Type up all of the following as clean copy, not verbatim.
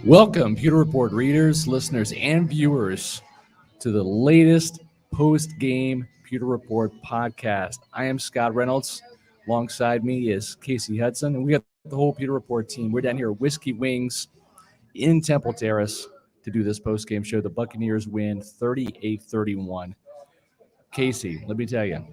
Welcome, Pewter Report readers, listeners, and viewers to the latest post-game Pewter Report podcast. I am Scott Reynolds. Alongside me is Casey Hudson, and we got the whole Pewter Report team. We're down here at Whiskey Wings in Temple Terrace to do this post-game show. The Buccaneers win 38-31. Casey, let me tell you.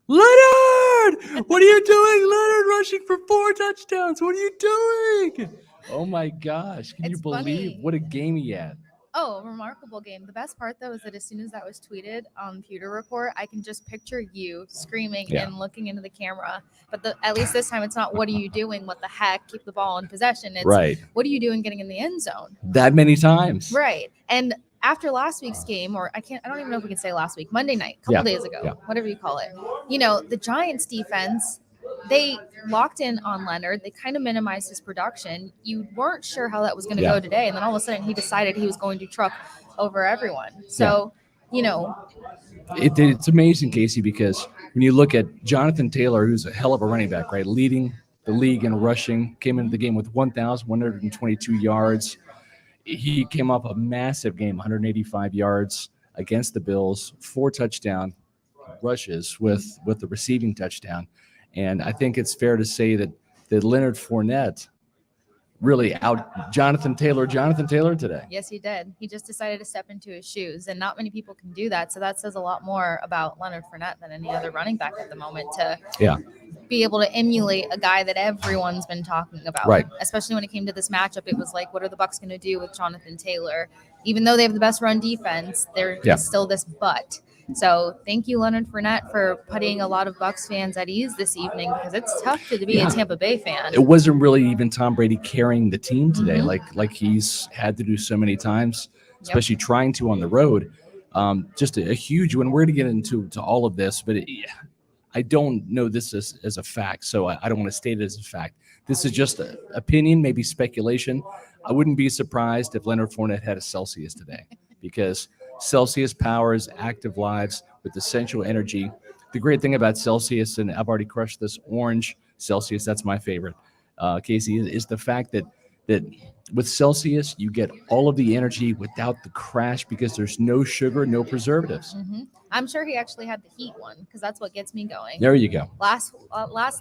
Leonard! What are you doing? Leonard rushing for 4 touchdowns. What are you doing? Oh, my gosh. Can you believe funny. what a game he had? Oh, a remarkable game. The best part, though, is that as soon as that was tweeted on Pewter Report, I can just picture you screaming and looking into the camera. But at least this time, it's not, what are you doing? What the heck? Keep the ball in possession. It's, right. What are you doing getting in the end zone? That many times. Right. And after last week's game, or I don't even know if we can say last week, Monday night, a couple days ago, whatever you call it, the Giants defense, they locked in on Leonard. They kind of minimized his production. You weren't sure how that was going to go today. And then all of a sudden he decided he was going to truck over everyone. So, It's amazing, Casey, because when you look at Jonathan Taylor, who's a hell of a running back, right, leading the league in rushing, came into the game with 1,122 yards. He came off a massive game, 185 yards against the Bills, 4 touchdown rushes with the receiving touchdown. And I think it's fair to say that Leonard Fournette really out Jonathan Taylor today. Yes, he did. He just decided to step into his shoes, and not many people can do that. So that says a lot more about Leonard Fournette than any other running back at the moment to be able to emulate a guy that everyone's been talking about. Right. Especially when it came to this matchup, it was like, what are the Bucs going to do with Jonathan Taylor? Even though they have the best run defense, there's still this but. So thank you, Leonard Fournette, for putting a lot of Bucs fans at ease this evening, because it's tough to be a Tampa Bay fan. It wasn't really even Tom Brady carrying the team today, like he's had to do so many times, especially trying to on the road. Just a huge one. We're going to get into all of this, but I don't know this as a fact, so I don't want to state it as a fact. This is just an opinion, maybe speculation. I wouldn't be surprised if Leonard Fournette had a Celsius today, because Celsius powers active lives with essential energy. The great thing about Celsius, and I've already crushed this orange Celsius, that's my favorite, Casey, is the fact that with Celsius, you get all of the energy without the crash, because there's no sugar, no preservatives. Mm-hmm. I'm sure he actually had the heat one, because that's what gets me going. There you go. Last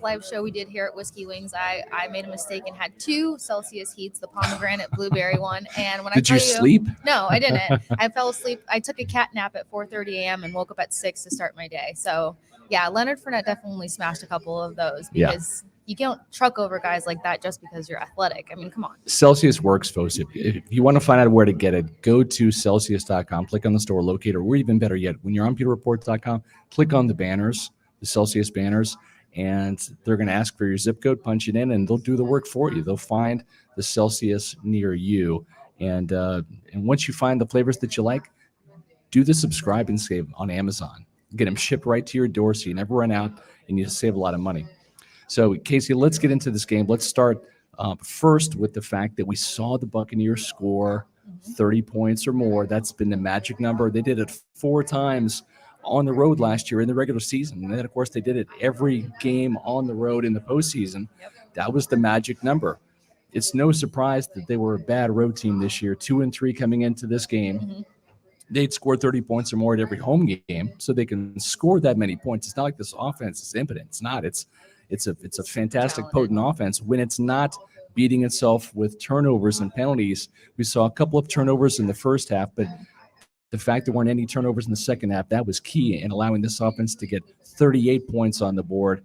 live show we did here at Whiskey Wings, I made a mistake and had 2 Celsius heats, the pomegranate blueberry one. And when Did you sleep? No, I didn't. I fell asleep. I took a cat nap at 4:30 a.m. and woke up at 6 to start my day. So yeah, Leonard Fournette definitely smashed a couple of those, because you don't truck over guys like that just because you're athletic. I mean, come on. Celsius works, folks. If you want to find out where to get it, go to Celsius.com, click on the store locator, or even better yet, when you're on PewterReport.com, click on the banners, the Celsius banners, and they're going to ask for your zip code, punch it in, and they'll do the work for you. They'll find the Celsius near you. And once you find the flavors that you like, do the subscribe and save on Amazon. Get them shipped right to your door so you never run out, and you save a lot of money. So, Casey, let's get into this game. Let's start first with the fact that we saw the Buccaneers score 30 points or more. That's been the magic number. They did it 4 times on the road last year in the regular season. And then, of course, they did it every game on the road in the postseason. That was the magic number. It's no surprise that they were a bad road team this year, 2-3 coming into this game. They'd score 30 points or more at every home game, so they can score that many points. It's not like this offense is impotent. It's not. It's a fantastic, potent offense when it's not beating itself with turnovers and penalties. We saw a couple of turnovers in the first half, but the fact there weren't any turnovers in the second half, that was key in allowing this offense to get 38 points on the board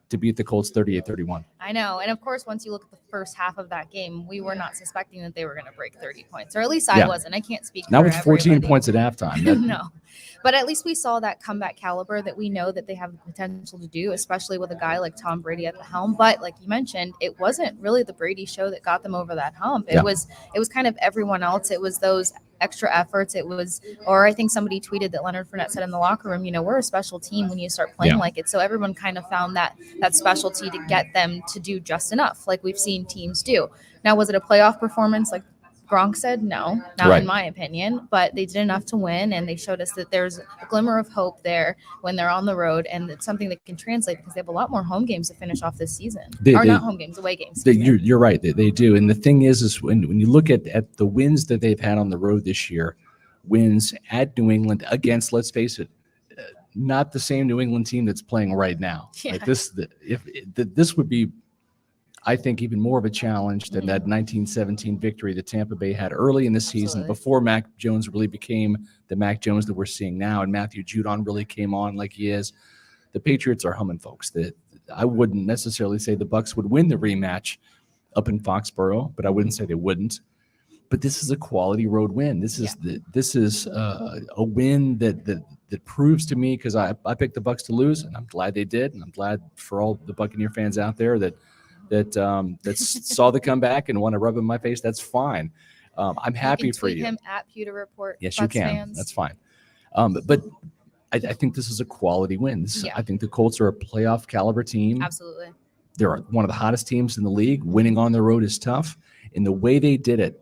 to beat the Colts 38-31. I know. And of course, once you look at the first half of that game, we were not suspecting that they were going to break 30 points, or at least I wasn't. I can't speak Not for with 14 everybody. points at halftime. No. But at least we saw that comeback caliber that we know that they have the potential to do, especially with a guy like Tom Brady at the helm. But like you mentioned, it wasn't really the Brady show that got them over that hump. It was kind of everyone else. It was those extra efforts. It was, or I think somebody tweeted that Leonard Fournette said in the locker room, we're a special team when you start playing like it. So everyone kind of found that specialty to get them to do just enough, like we've seen teams do. Now, was it a playoff performance? Like Gronk said no, not Right. in my opinion, but they did enough to win, and they showed us that there's a glimmer of hope there when they're on the road, and it's something that can translate because they have a lot more home games to finish off this season. Not home games, away games. You're right. They do. And the thing is when you look at the wins that they've had on the road this year, wins at New England against, let's face it, not the same New England team that's playing right now. Yeah. Like this would be, I think, even more of a challenge than that 1917 victory that Tampa Bay had early in the season before Mac Jones really became the Mac Jones that we're seeing now, and Matthew Judon really came on like he is. The Patriots are humming, folks. I wouldn't necessarily say the Bucs would win the rematch up in Foxborough, but I wouldn't say they wouldn't. But this is a quality road win. This is a win that proves to me, because I picked the Bucs to lose, and I'm glad they did, and I'm glad for all the Buccaneer fans out there that saw the comeback and want to rub it in my face. That's fine. I'm happy for you. Him at Pewter Report. Yes, Bucs you can. Fans. That's fine. But I think this is a quality win. I think the Colts are a playoff caliber team. Absolutely. They're one of the hottest teams in the league. Winning on the road is tough. And the way they did it,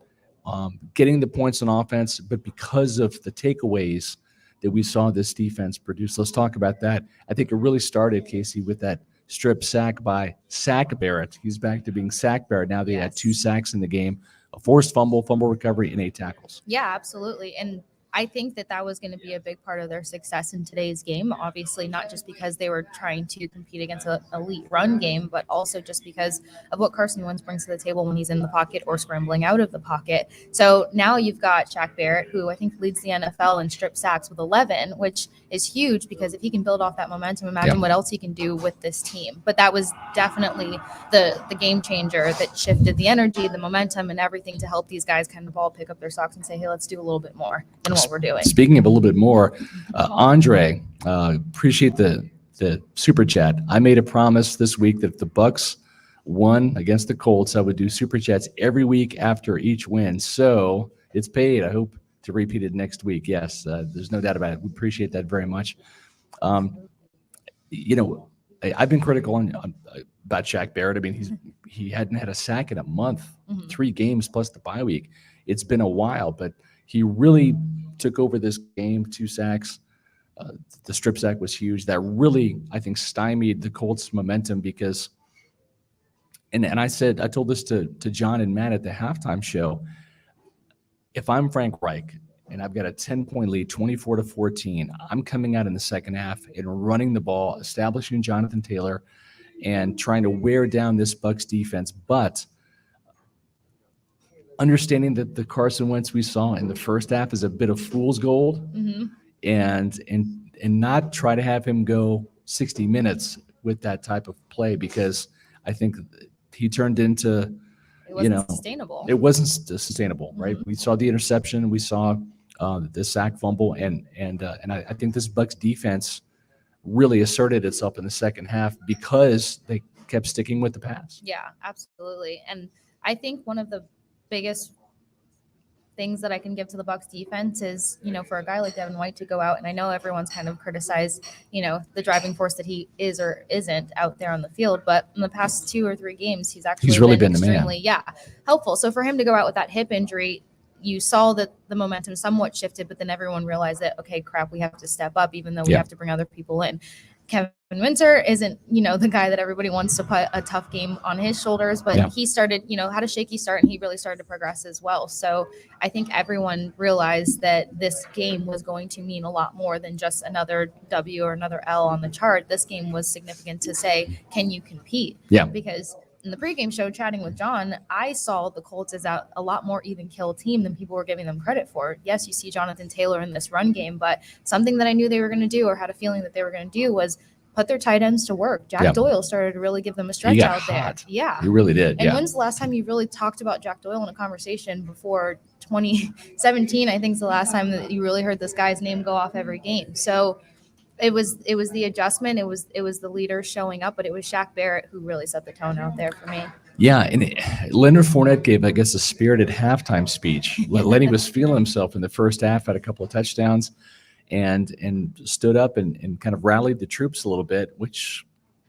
getting the points on offense, but because of the takeaways that we saw this defense produce. Let's talk about that. I think it really started, Casey, with that strip sack by Sack Barrett. He's back to being Sack Barrett. Now they had 2 sacks in the game, a forced fumble recovery, and 8 tackles. Yeah, absolutely. And I think that was going to be a big part of their success in today's game. Obviously, not just because they were trying to compete against an elite run game, but also just because of what Carson Wentz brings to the table when he's in the pocket or scrambling out of the pocket. So now you've got Shaq Barrett, who I think leads the NFL in strip sacks with 11, which is huge because if he can build off that momentum, imagine what else he can do with this team. But that was definitely the game changer that shifted the energy, the momentum, and everything to help these guys kind of all pick up their socks and say, hey, let's do a little bit more than what we're doing. Speaking of a little bit more, Andre, appreciate the super chat. I made a promise this week that if the Bucs won against the Colts, I would do super chats every week after each win. So it's paid. I hope to repeat it next week. Yes, there's no doubt about it. We appreciate that very much. I've been critical about Shaq Barrett. I mean, he hadn't had a sack in a month, 3 games plus the bye week. It's been a while, but he really took over this game, 2 sacks. The strip sack was huge. That really, I think, stymied the Colts' momentum because, and I told this to John and Matt at the halftime show, if I'm Frank Reich and I've got a 10-point lead, 24-14, I'm coming out in the second half and running the ball, establishing Jonathan Taylor, and trying to wear down this Bucs defense, but understanding that the Carson Wentz we saw in the first half is a bit of fool's gold, and not try to have him go 60 minutes with that type of play, because I think he turned into, it wasn't sustainable. It wasn't sustainable, right? We saw the interception, we saw the sack fumble, and I think this Bucs defense really asserted itself in the second half because they kept sticking with the pass. Yeah, absolutely. And I think one of the biggest things that I can give to the Bucs defense is, for a guy like Devin White to go out, and I know everyone's kind of criticized, the driving force that he is or isn't out there on the field, but in the past 2 or 3 games, he's really been extremely, helpful. So for him to go out with that hip injury, you saw that the momentum somewhat shifted, but then everyone realized that, okay, crap, we have to step up, even though we have to bring other people in. Kevin Winter isn't, the guy that everybody wants to put a tough game on his shoulders, but he started, had a shaky start, and he really started to progress as well. So I think everyone realized that this game was going to mean a lot more than just another W or another L on the chart. This game was significant to say, can you compete? Yeah. Because in the pregame show, chatting with John, I saw the Colts as a lot more even kill team than people were giving them credit for. Yes, you see Jonathan Taylor in this run game, but something that I knew they were going to do, or had a feeling that they were going to do, was put their tight ends to work. Jack Doyle started to really give them a stretch out there. Yeah. He really did. And when's the last time you really talked about Jack Doyle in a conversation? Before 2017, I think is the last time that you really heard this guy's name go off every game. So it was the adjustment. It was the leader showing up, but it was Shaq Barrett who really set the tone out there for me. Yeah, and Leonard Fournette gave, I guess, a spirited halftime speech. Lenny was feeling himself in the first half, had a couple of touchdowns, and stood up and kind of rallied the troops a little bit, which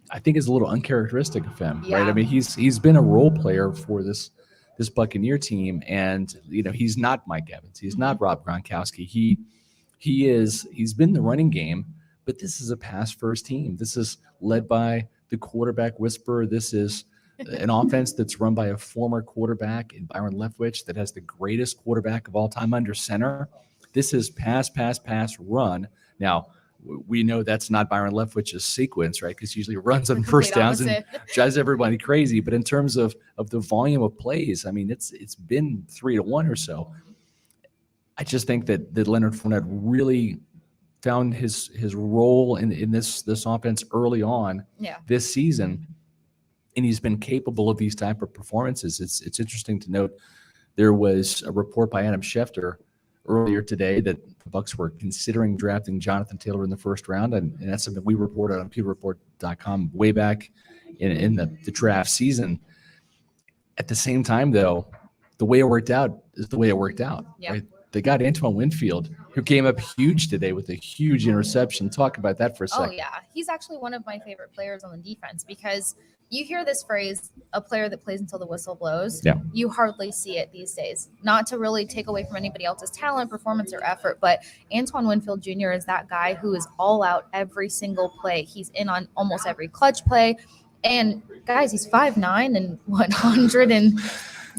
I think is a little uncharacteristic of him, right? I mean, he's been a role player for this this Buccaneer team. And, he's not Mike Evans. He's not Rob Gronkowski. He's been the running game, but this is a pass first team. This is led by the quarterback whisperer. This is an offense that's run by a former quarterback in Byron Leftwich that has the greatest quarterback of all time under center. This is pass, pass, pass, run. Now, we know that's not Byron Leftwich's sequence, right? Because he usually runs on first downs and drives everybody crazy. But in terms of the volume of plays, I mean, it's been 3-1 or so. I just think that Leonard Fournette really found his role in this offense early on this season, and he's been capable of these type of performances. It's interesting to note there was a report by Adam Schefter earlier today that the Bucs were considering drafting Jonathan Taylor in the first round, and that's something we reported on PewterReport.com way back in the draft season. At the same time, though, the way it worked out is the way it worked out. Yep. Right? They got Antoine Winfield, who came up huge today with a huge interception. Talk about that for a second. Oh, yeah. He's actually one of my favorite players on the defense because you hear this phrase, a player that plays until the whistle blows. Yeah. You hardly see it these days. Not to really take away from anybody else's talent, performance, or effort, but Antoine Winfield Jr. is that guy who is all out every single play. He's in on almost every clutch play. And, guys, he's 5'9" and 100 and –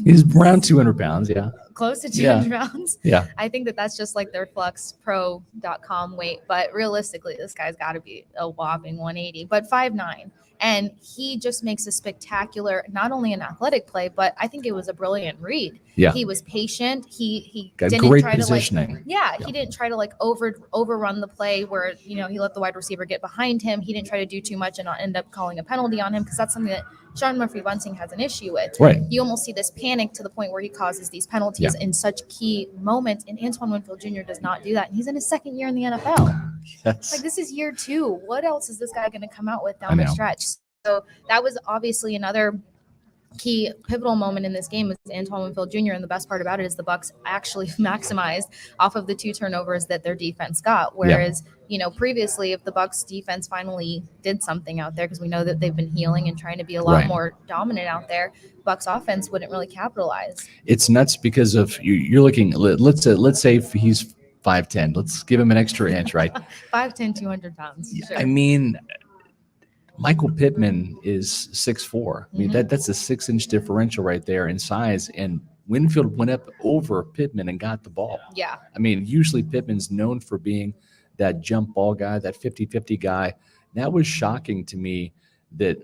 He's around 200 pounds, yeah. Close to 200 pounds. Yeah. I think that's just like their FluxPro.com weight. But realistically, this guy's got to be a whopping 180, but 5'9". And he just makes a spectacular, not only an athletic play, but I think it was a brilliant read. Yeah. He was patient. He got didn't great try positioning. he didn't try to overrun the play where, he let the wide receiver get behind him. He didn't try to do too much and not end up calling a penalty on him, because that's something that Sean Murphy-Bunting has an issue with. Right. You almost see this panic to the point where he causes these penalties in such key moments, and Antoine Winfield Jr. does not do that. And he's in his second year in the NFL. Yes. Like, this is year 2. What else is this guy going to come out with down the stretch? So that was obviously another key pivotal moment in this game was Antoine Winfield Jr. And the best part about it is the Bucs actually maximized off of the 2 turnovers that their defense got. Whereas, previously, if the Bucs defense finally did something out there, because we know that they've been healing and trying to be a lot more dominant out there, Bucs offense wouldn't really capitalize. It's nuts because of you're looking. Let's say if he's 5'10", let's give him an extra inch, right? 5'10", 200 pounds. Sure. I mean, Michael Pittman is 6'4". I mean, that's a 6-inch differential right there in size. And Winfield went up over Pittman and got the ball. Yeah. I mean, usually Pittman's known for being that jump ball guy, that 50-50 guy. That was shocking to me that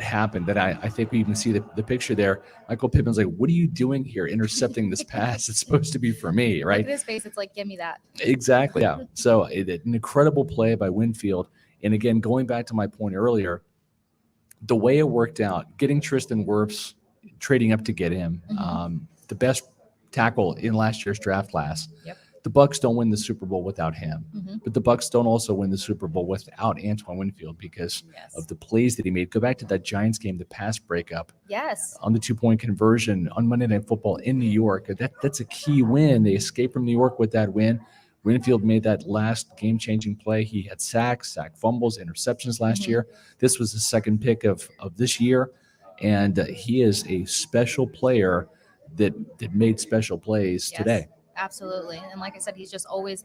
happened. That I think we even see the picture there. Michael Pittman's like, what are you doing here intercepting this pass? It's supposed to be for me, right? Look at his face. It's like, give me that. Exactly. Yeah. So an incredible play by Winfield. And again, going back to my point earlier, the way it worked out, getting Tristan Wirfs, trading up to get him, the best tackle in last year's draft class. Yep. The Bucs don't win the Super Bowl without him, but the Bucs don't also win the Super Bowl without Antoine Winfield because of the plays that he made. Go back to that Giants game, the pass breakup. Yes. On the 2-point conversion on Monday Night Football in New York. That's a key win. They escaped from New York with that win. Winfield made that last game-changing play. He had sack fumbles, interceptions last year. This was the second pick of this year, and he is a special player that made special plays today. Absolutely. And like I said, he's always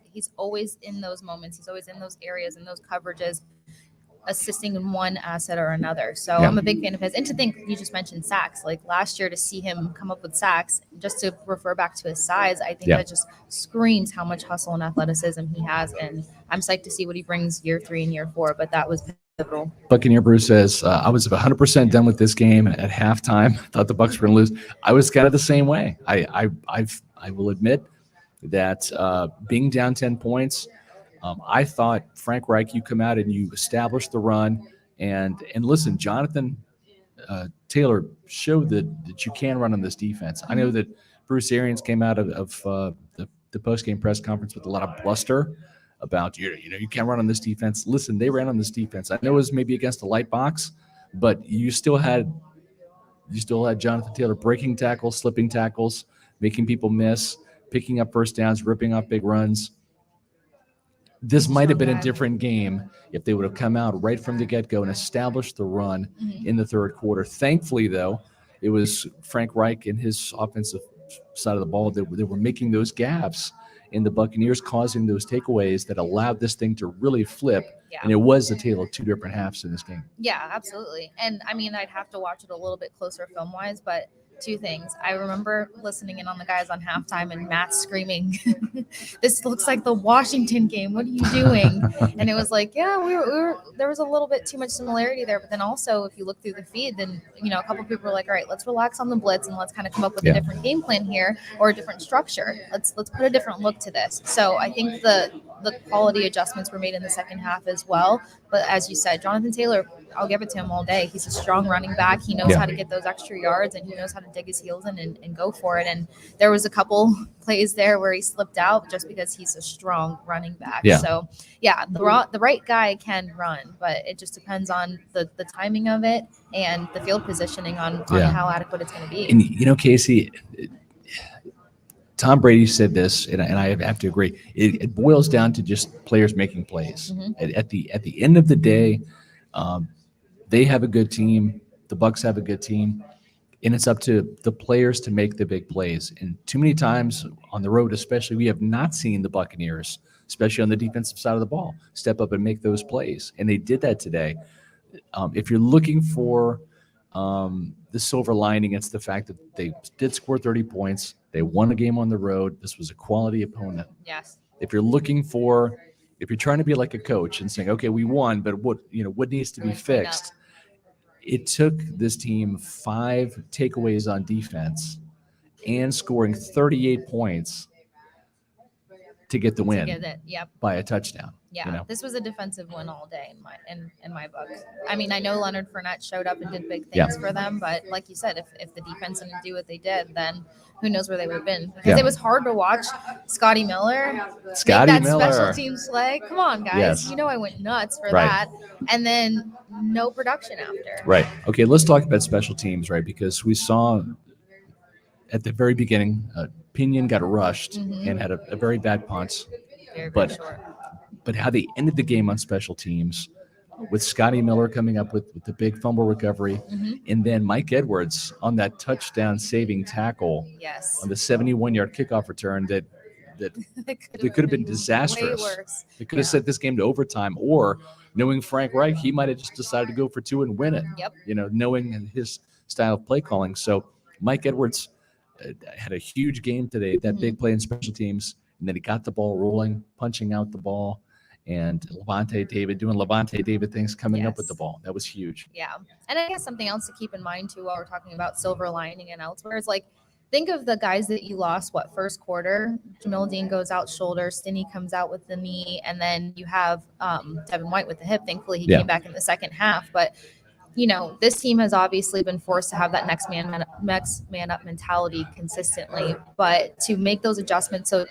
in those moments. He's always in those areas, in those coverages, assisting in one asset or another. So I'm a big fan of his. And to think, you just mentioned sacks. Like last year, to see him come up with sacks, just to refer back to his size, I think that just screams how much hustle and athleticism he has. And I'm psyched to see what he brings year 3 and year 4. But that was pivotal. Buccaneer Bruce says, I was 100% done with this game at halftime. Thought the Bucs were going to lose. I was kind of the same way. I will admit that being down 10 points, I thought, Frank Reich, you come out and you establish the run. And listen, Jonathan Taylor showed that you can run on this defense. I know that Bruce Arians came out of the post-game press conference with a lot of bluster about, you can't run on this defense. Listen, they ran on this defense. I know it was maybe against a light box, but you still had Jonathan Taylor breaking tackles, slipping tackles, making people miss, picking up first downs, ripping off big runs. This might have been a different game if they would have come out right from the get-go and established the run in the third quarter. Thankfully, though, it was Frank Reich and his offensive side of the ball that were making those gaps in the Buccaneers, causing those takeaways that allowed this thing to really flip. Yeah. And it was a tale of two different halves in this game. Yeah, absolutely. And I mean, I'd have to watch it a little bit closer film wise, but two things. I remember listening in on the guys on halftime and Matt screaming, "This looks like the Washington game. What are you doing?" And it was like, yeah, we were there was a little bit too much similarity there. But then also, if you look through the feed, then a couple people were like, "All right, let's relax on the blitz and let's kind of come up with a different game plan here or a different structure. Let's put a different look to this." So I think the quality adjustments were made in the second half as well. But as you said, Jonathan Taylor, I'll give it to him all day. He's a strong running back. He knows how to get those extra yards, and he knows how to dig his heels in and go for it. And there was a couple plays there where he slipped out just because he's a strong running back. Yeah. So, the right guy can run, but it just depends on the timing of it and the field positioning on how adequate it's going to be. And, Casey, Tom Brady said this, and I have to agree. It boils down to just players making plays. Mm-hmm. At the end of the day, they have a good team. The Bucs have a good team, and it's up to the players to make the big plays. And too many times on the road, especially, we have not seen the Buccaneers, especially on the defensive side of the ball, step up and make those plays. And they did that today. If you're looking for the silver lining, it's the fact that they did score 30 points. They won a game on the road. This was a quality opponent. Yes. If you're trying to be like a coach and saying, okay, we won, but what needs to be fixed? It took this team 5 takeaways on defense and scoring 38 points to get the win by a touchdown. Yeah, this was a defensive win all day in my book. I mean, I know Leonard Fournette showed up and did big things for them, but like you said, if the defense didn't do what they did, then who knows where they would have been? Because it was hard to watch Scotty Miller make that special teams play. Come on, guys. Yes. I went nuts for that. And then no production after. Right. Okay, let's talk about special teams, right? Because we saw at the very beginning, Pinion got rushed and had a very bad punt. Very short. But how they ended the game on special teams with Scotty Miller coming up with the big fumble recovery, and then Mike Edwards on that touchdown-saving tackle on the 71-yard kickoff return that could have been disastrous. Way worse. It could have sent this game to overtime, or knowing Frank Reich, he might have just decided to go for 2 and win it. Yep. Knowing his style of play calling. So Mike Edwards had a huge game today, that big play in special teams, and then he got the ball rolling, punching out the ball. And Levante David doing Levante David things, coming up with the ball. That was huge. Yeah. And I guess something else to keep in mind, too, while we're talking about silver lining and elsewhere is think of the guys that you lost, first quarter. Jamil Dean goes out shoulder, Stinney comes out with the knee, and then you have Devin White with the hip. Thankfully, he came back in the second half. But, this team has obviously been forced to have that next man up mentality consistently. But to make those adjustments so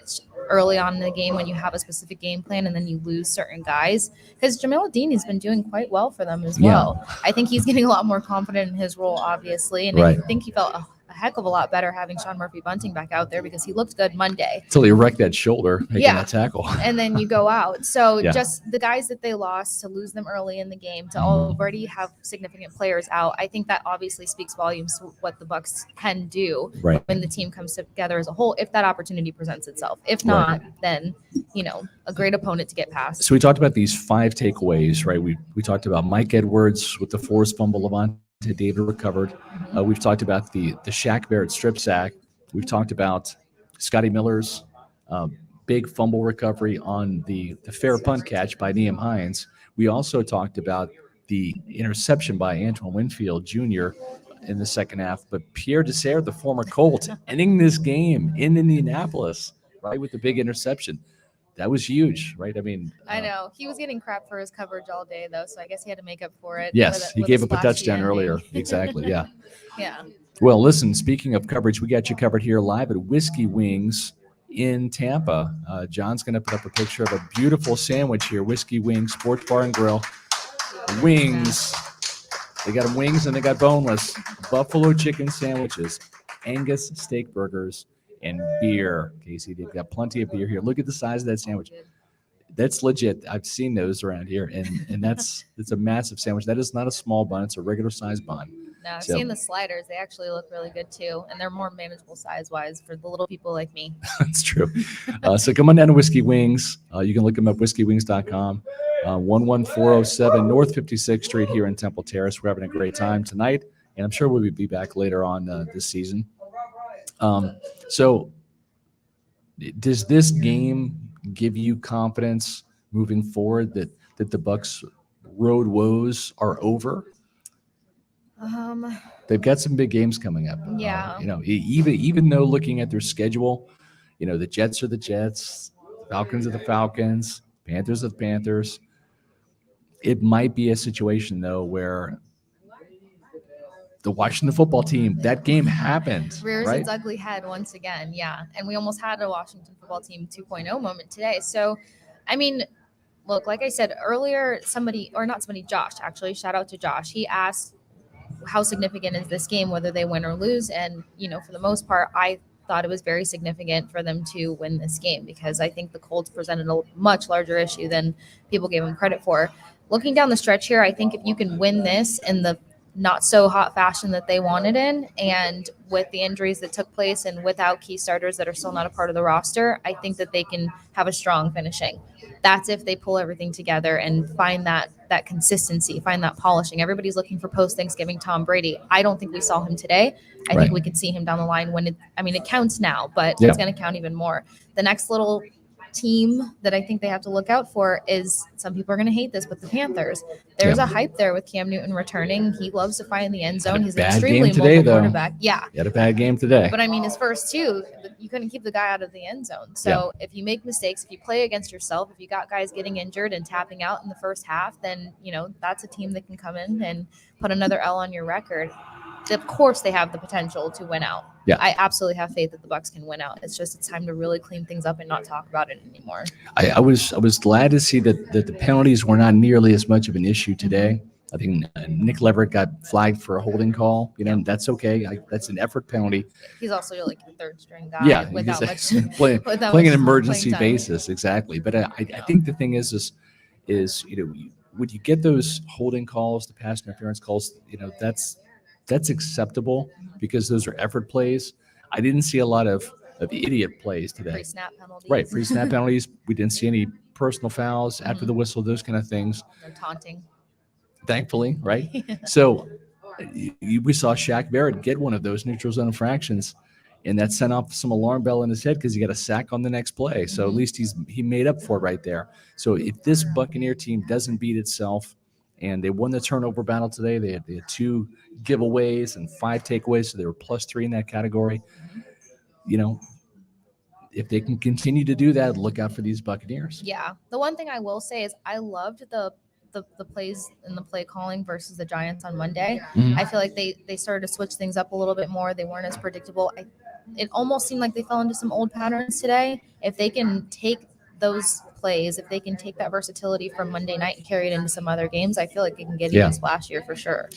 early on in the game when you have a specific game plan and then you lose certain guys, because Jamil Dean has been doing quite well for them as well. I think he's getting a lot more confident in his role, obviously, and I think he felt a heck of a lot better having Sean Murphy Bunting back out there because he looked good Monday. Until he wrecked that shoulder making that tackle. And then you go out. So just the guys that they lost, to lose them early in the game, to already have significant players out, I think that obviously speaks volumes to what the Bucs can do when the team comes together as a whole, if that opportunity presents itself. If not, then, a great opponent to get past. So we talked about these 5 takeaways, right? We talked about Mike Edwards with the forced fumble, Levante David recovered. We've talked about the Shaq Barrett strip sack. We've talked about Scotty Miller's big fumble recovery on the fair punt catch by Nyheim Hines. We also talked about the interception by Antoine Winfield Jr. in the second half. But Pierre Desir, the former Colt, ending this game in Indianapolis, right, with the big interception. That was huge, right? I mean, I know he was getting crap for his coverage all day, though, so I guess he had to make up for it. Yes, he gave up a touchdown earlier. Exactly, yeah. Yeah. Well, listen, speaking of coverage, we got you covered here live at Whiskey Wings in Tampa. John's going to put up a picture of a beautiful sandwich here, Whiskey Wings, Sports Bar and Grill. Wings. They got wings and they got boneless. Buffalo chicken sandwiches, Angus steak burgers, and beer. Casey, they've got plenty of beer here. Look at the size of that sandwich. That's legit. I've seen those around here, and it's a massive sandwich. That is not a small bun. It's a regular size bun. No, I've So- seen the sliders. They actually look really good too, and they're more manageable size-wise for the little people like me. That's true. So come on down to Whiskey Wings. You can look them up, whiskeywings.com. 11407 North 56th Street here in Temple Terrace. We're having a great time tonight, and I'm sure we'll be back later on this season. So does this game give you confidence moving forward that the Bucs road woes are over? They've got some big games coming up. Yeah. Even though looking at their schedule, the Jets are the Jets, Falcons are the Falcons, Panthers are the Panthers. It might be a situation though where the Washington football team, that game happened, rears right? its ugly head once again. Yeah. And we almost had a Washington football team 2.0 moment today. So, I mean, look, like I said earlier, Josh, actually, shout out to Josh. He asked, how significant is this game, whether they win or lose? And, for the most part, I thought it was very significant for them to win this game because I think the Colts presented a much larger issue than people gave them credit for. Looking down the stretch here, I think if you can win this in the not so hot fashion that they wanted in, and with the injuries that took place and without key starters that are still not a part of the roster, I think that they can have a strong finishing. That's if they pull everything together and find that consistency, find that polishing. Everybody's looking for post-Thanksgiving Tom Brady. I don't think we saw him today. I think we could see him down the line when it counts now, but it's going to count even more. The next little team that I think they have to look out for is, some people are going to hate this, but the Panthers. There's a hype there with Cam Newton returning. He loves to find the end zone. He's an extremely mobile quarterback. Yeah. He had a bad game today. But his first two, you couldn't keep the guy out of the end zone. So if you make mistakes, if you play against yourself, if you got guys getting injured and tapping out in the first half, then, that's a team that can come in and put another L on your record. Of course, they have the potential to win out. Yeah. I absolutely have faith that the Bucs can win out. It's time to really clean things up and not talk about it anymore. I was glad to see that the penalties were not nearly as much of an issue today. I think Nick Leverett got flagged for a holding call. That's okay. That's an effort penalty. He's also like a third string guy without much playing an emergency basis, exactly. But I think the thing is would you get those holding calls, the pass interference calls? That's acceptable because those are effort plays. I didn't see a lot of idiot plays today. Free snap penalties. Right, free snap penalties. We didn't see any personal fouls after the whistle, those kind of things. No taunting. Thankfully, right? So we saw Shaq Barrett get one of those neutral zone infractions, and that sent off some alarm bell in his head because he got a sack on the next play. So at least he made up for it right there. So if this Buccaneer team doesn't beat itself, and they won the turnover battle today, they had 2 giveaways and 5 takeaways, so they were +3 in that category. If they can continue to do that, look out for these Buccaneers. Yeah. The one thing I will say is I loved the plays and the play calling versus the Giants on Monday. I feel like they started to switch things up a little bit more. They weren't as predictable. It almost seemed like they fell into some old patterns today. If they can take those plays, if they can take that versatility from Monday night and carry it into some other games, I feel like they can get even splashier for sure.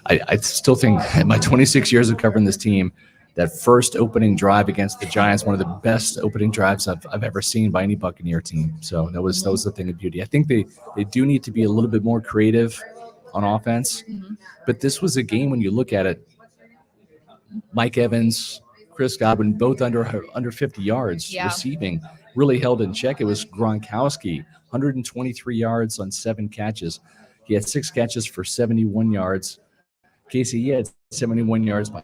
I still think in my 26 years of covering this team, that first opening drive against the Giants, one of the best opening drives I've ever seen by any Buccaneer team. So that was the thing of beauty. I think they do need to be a little bit more creative on offense. But this was a game, when you look at it, Mike Evans, Chris Godwin, both under 50 yards receiving, really held in check. It was Gronkowski, 123 yards on 7 catches. He had 6 catches for 71 yards. Casey, he had 71 yards by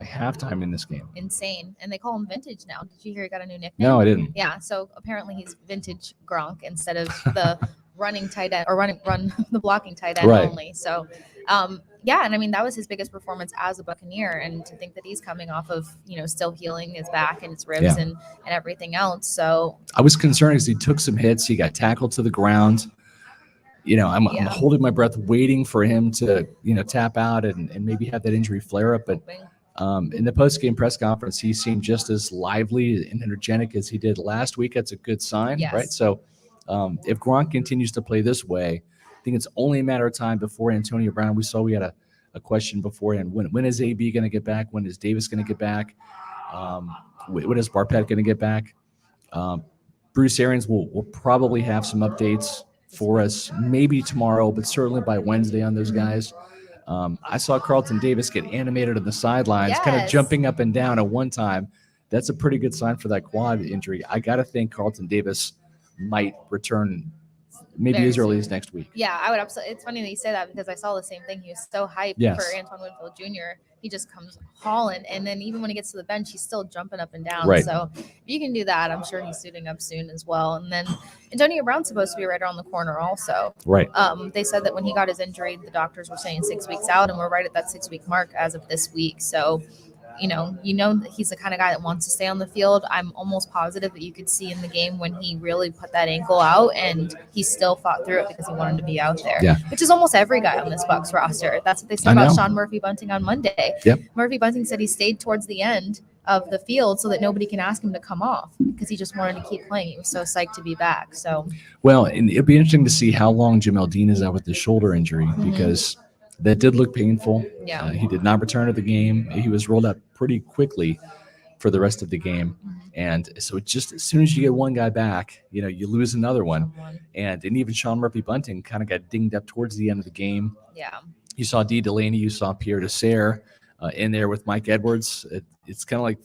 halftime in this game. Insane. And they call him Vintage now. Did you hear he got a new nickname? No, I didn't. Yeah, so apparently he's Vintage Gronk instead of the running tight end or run the blocking tight end only. So and that was his biggest performance as a Buccaneer, and to think that he's coming off of still healing his back and his ribs and everything else. So I was concerned because he took some hits. He got tackled to the ground. I'm holding my breath, waiting for him to tap out and maybe have that injury flare up. But in the post-game press conference, he seemed just as lively and energetic as he did last week. That's a good sign, right? So if Gronk continues to play this way, I think it's only a matter of time before Antonio Brown. We had a question beforehand. When is AB going to get back? When is Davis going to get back? When is Barpet going to get back? Bruce Arians will probably have some updates for us, maybe tomorrow, but certainly by Wednesday on those guys. I saw Carlton Davis get animated on the sidelines, kind of Yes. jumping up and down at one time. That's a pretty good sign for that quad injury. I got to think Carlton Davis might return maybe Very as early soon. as next week. Yeah, I would absolutely. It's funny that you say that because I saw the same thing. He was so hyped Yes. for Antoine Winfield Jr. He just comes hauling, and then even when he gets to the bench, he's still jumping up and down. Right. So if you can do that, I'm sure he's suiting up soon as well. And then Antonio Brown's supposed to be right around the corner also. Right. They said that when he got his injury, the doctors were saying 6 weeks out, and we're right at that 6-week mark as of this week. So you know that he's the kind of guy that wants to stay on the field. I'm almost positive that you could see in the game when he really put that ankle out and he still fought through it because he wanted to be out there. Yeah. Which is almost every guy on this Bucs roster. That's what they said I about know. Sean Murphy-Bunting on Monday. Yep. Murphy-Bunting said he stayed towards the end of the field so that nobody can ask him to come off because he just wanted to keep playing. He was so psyched to be back. So Well, and it'll be interesting to see how long Jamel Dean is out with the shoulder injury because that did look painful. Yeah. He did not return to the game. He was rolled up pretty quickly for the rest of the game. And so just as soon as you get one guy back, you lose another one. And even Sean Murphy-Bunting kind of got dinged up towards the end of the game. Yeah. You saw D. Delaney, you saw Pierre Desser in there with Mike Edwards. It's kind of like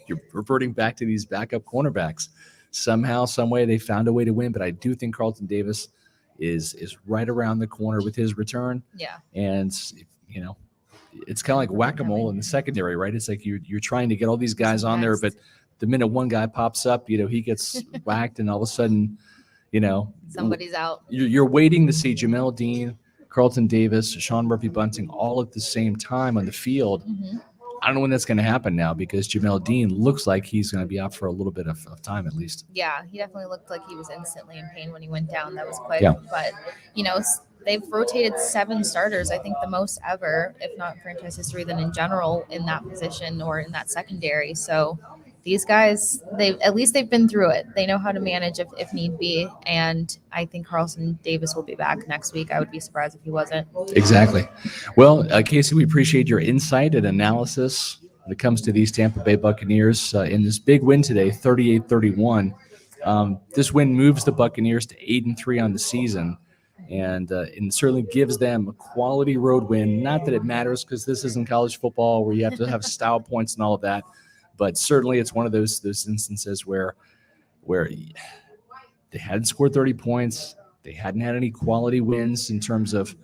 you're reverting back to these backup cornerbacks. Somehow, some way, they found a way to win. But I do think Carlton Davis is right around the corner with his return. Yeah. And, it's kind of like whack-a-mole in the secondary, right? It's like you're trying to get all these guys on there, but the minute one guy pops up, he gets whacked, and all of a sudden, Somebody's out. You're waiting to see Jamel Dean, Carlton Davis, Sean Murphy-Bunting all at the same time on the field. I don't know when that's going to happen now because Jamel Dean looks like he's going to be out for a little bit of time at least. Yeah, he definitely looked like he was instantly in pain when he went down. That was quick. Yeah. But, they've rotated 7 starters, I think the most ever, if not in franchise history, than in general in that position or in that secondary. So these guys, they've been through it. They know how to manage if need be. And I think Carlton Davis will be back next week. I would be surprised if he wasn't. Exactly. Well, Casey, we appreciate your insight and analysis when it comes to these Tampa Bay Buccaneers in this big win today, 38-31. This win moves the Buccaneers to 8-3 on the season. And certainly gives them a quality road win. Not that it matters because this isn't college football where you have to have style points and all of that. But certainly it's one of those instances where they hadn't scored 30 points. They hadn't had any quality wins in terms of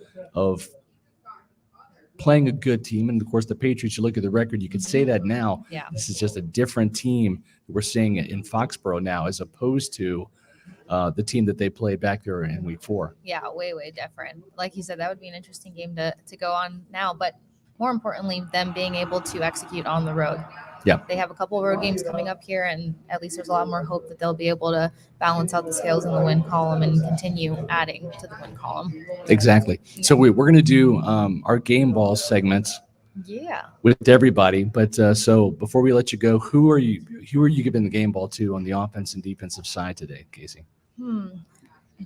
playing a good team. And, of course, the Patriots, you look at the record, you could say that now. Yeah. This is just a different team we're seeing in Foxborough now as opposed to the team that they played back there in week 4. Yeah, way, way different. Like you said, that would be an interesting game to go on now. But more importantly, them being able to execute on the road. Yeah. They have a couple of road games coming up here, and at least there's a lot more hope that they'll be able to balance out the scales in the win column and continue adding to the win column. Exactly. So we're going to do our game ball segments. Yeah. With everybody, but so before we let you go, who are you giving the game ball to on the offense and defensive side today, Casey?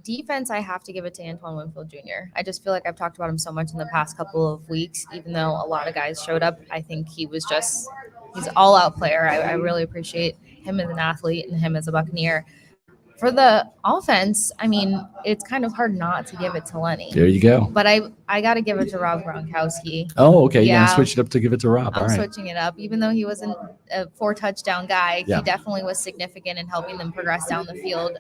Defense, I have to give it to Antoine Winfield Jr. I just feel like I've talked about him so much in the past couple of weeks, even though a lot of guys showed up. I think he's an all-out player. I really appreciate him as an athlete and him as a Buccaneer. For the offense, I mean, it's kind of hard not to give it to Lenny. There you go. But I got to give it to Rob Gronkowski. Oh, okay. Yeah. Yeah, switch it up to give it to Rob. I'm All right. switching it up. Even though he wasn't a 4-touchdown guy, Yeah. he definitely was significant in helping them progress down the field.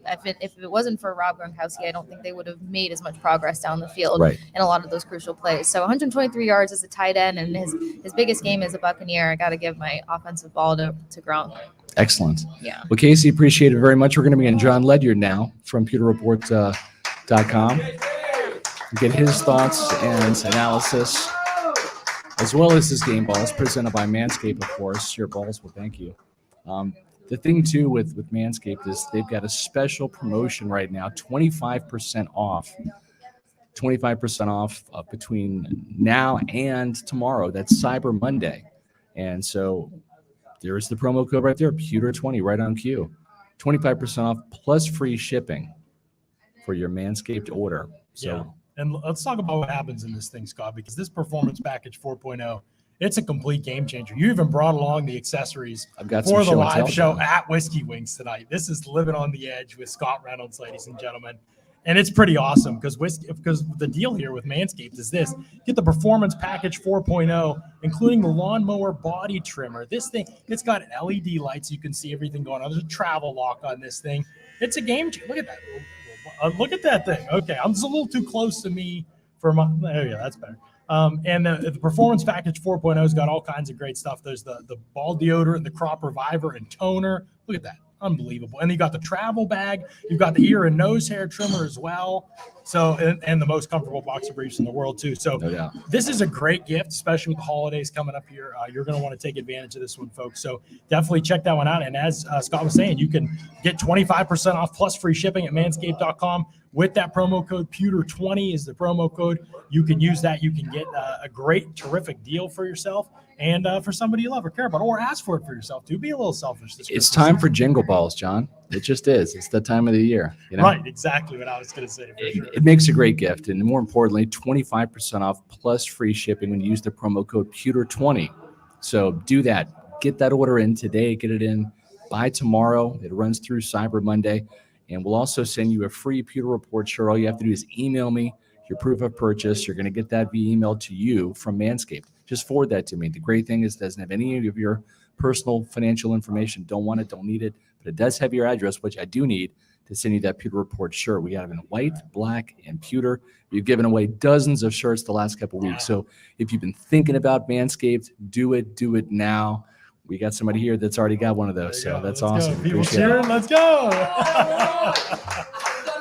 If it wasn't for Rob Gronkowski, I don't think they would have made as much progress down the field in a lot of those crucial plays. So 123 yards as a tight end, and his biggest game as a Buccaneer. I got to give my offensive ball to Gronk. Excellent. Yeah. Well, Casey, appreciate it very much. We're going to be in John Ledyard now from PewterReport.com. Get his thoughts and analysis, as well as his game balls presented by Manscaped, of course. Your balls will thank you. The thing, too, with Manscaped is they've got a special promotion right now, 25% off. 25% off between now and tomorrow. That's Cyber Monday. And so there's the promo code right there, Pewter20, right on cue. 25% off plus free shipping for your Manscaped order. So, yeah. And let's talk about what happens in this thing, Scott, because this Performance Package 4.0, it's a complete game changer. You even brought along the accessories for the live show at Whiskey Wings tonight. This is Living on the Edge with Scott Reynolds, ladies and gentlemen. And it's pretty awesome because the deal here with Manscaped is this. Get the Performance Package 4.0, including the lawnmower body trimmer. This thing, it's got LED lights. You can see everything going on. There's a travel lock on this thing. It's a game changer. Look at that. Look at that thing. Okay, I'm just a little too close to me for my – there you go. That's better. And the Performance Package 4.0 has got all kinds of great stuff. There's the ball deodorant, the crop reviver, and toner. Look at that. Unbelievable. And you got the travel bag. You've got the ear and nose hair trimmer as well. So, and the most comfortable boxer briefs in the world too. So this is a great gift, especially with the holidays coming up here. You're going to want to take advantage of this one, folks. So definitely check that one out. And as Scott was saying, you can get 25% off plus free shipping at manscaped.com. With that promo code, Pewter20 is the promo code. You can use that. You can get a great, terrific deal for yourself and for somebody you love or care about, or ask for it for yourself too. Be a little selfish this Christmas. It's time for jingle balls, John. It just is. It's that time of the year. You know? Right, exactly what I was going to say. For sure. It makes a great gift, and more importantly, 25% off plus free shipping when you use the promo code Pewter20. So do that. Get that order in today. Get it in by tomorrow. It runs through Cyber Monday. And we'll also send you a free Pewter Report shirt. All you have to do is email me your proof of purchase. You're going to get that via email to you from Manscaped. Just forward that to me. The great thing is it doesn't have any of your personal financial information. Don't want it, don't need it. But it does have your address, which I do need to send you that Pewter Report shirt. We have it in white, black, and pewter. We've given away dozens of shirts the last couple of weeks. So if you've been thinking about Manscaped, do it now. We got somebody here that's already got one of those, so that's awesome. People cheering, let's go.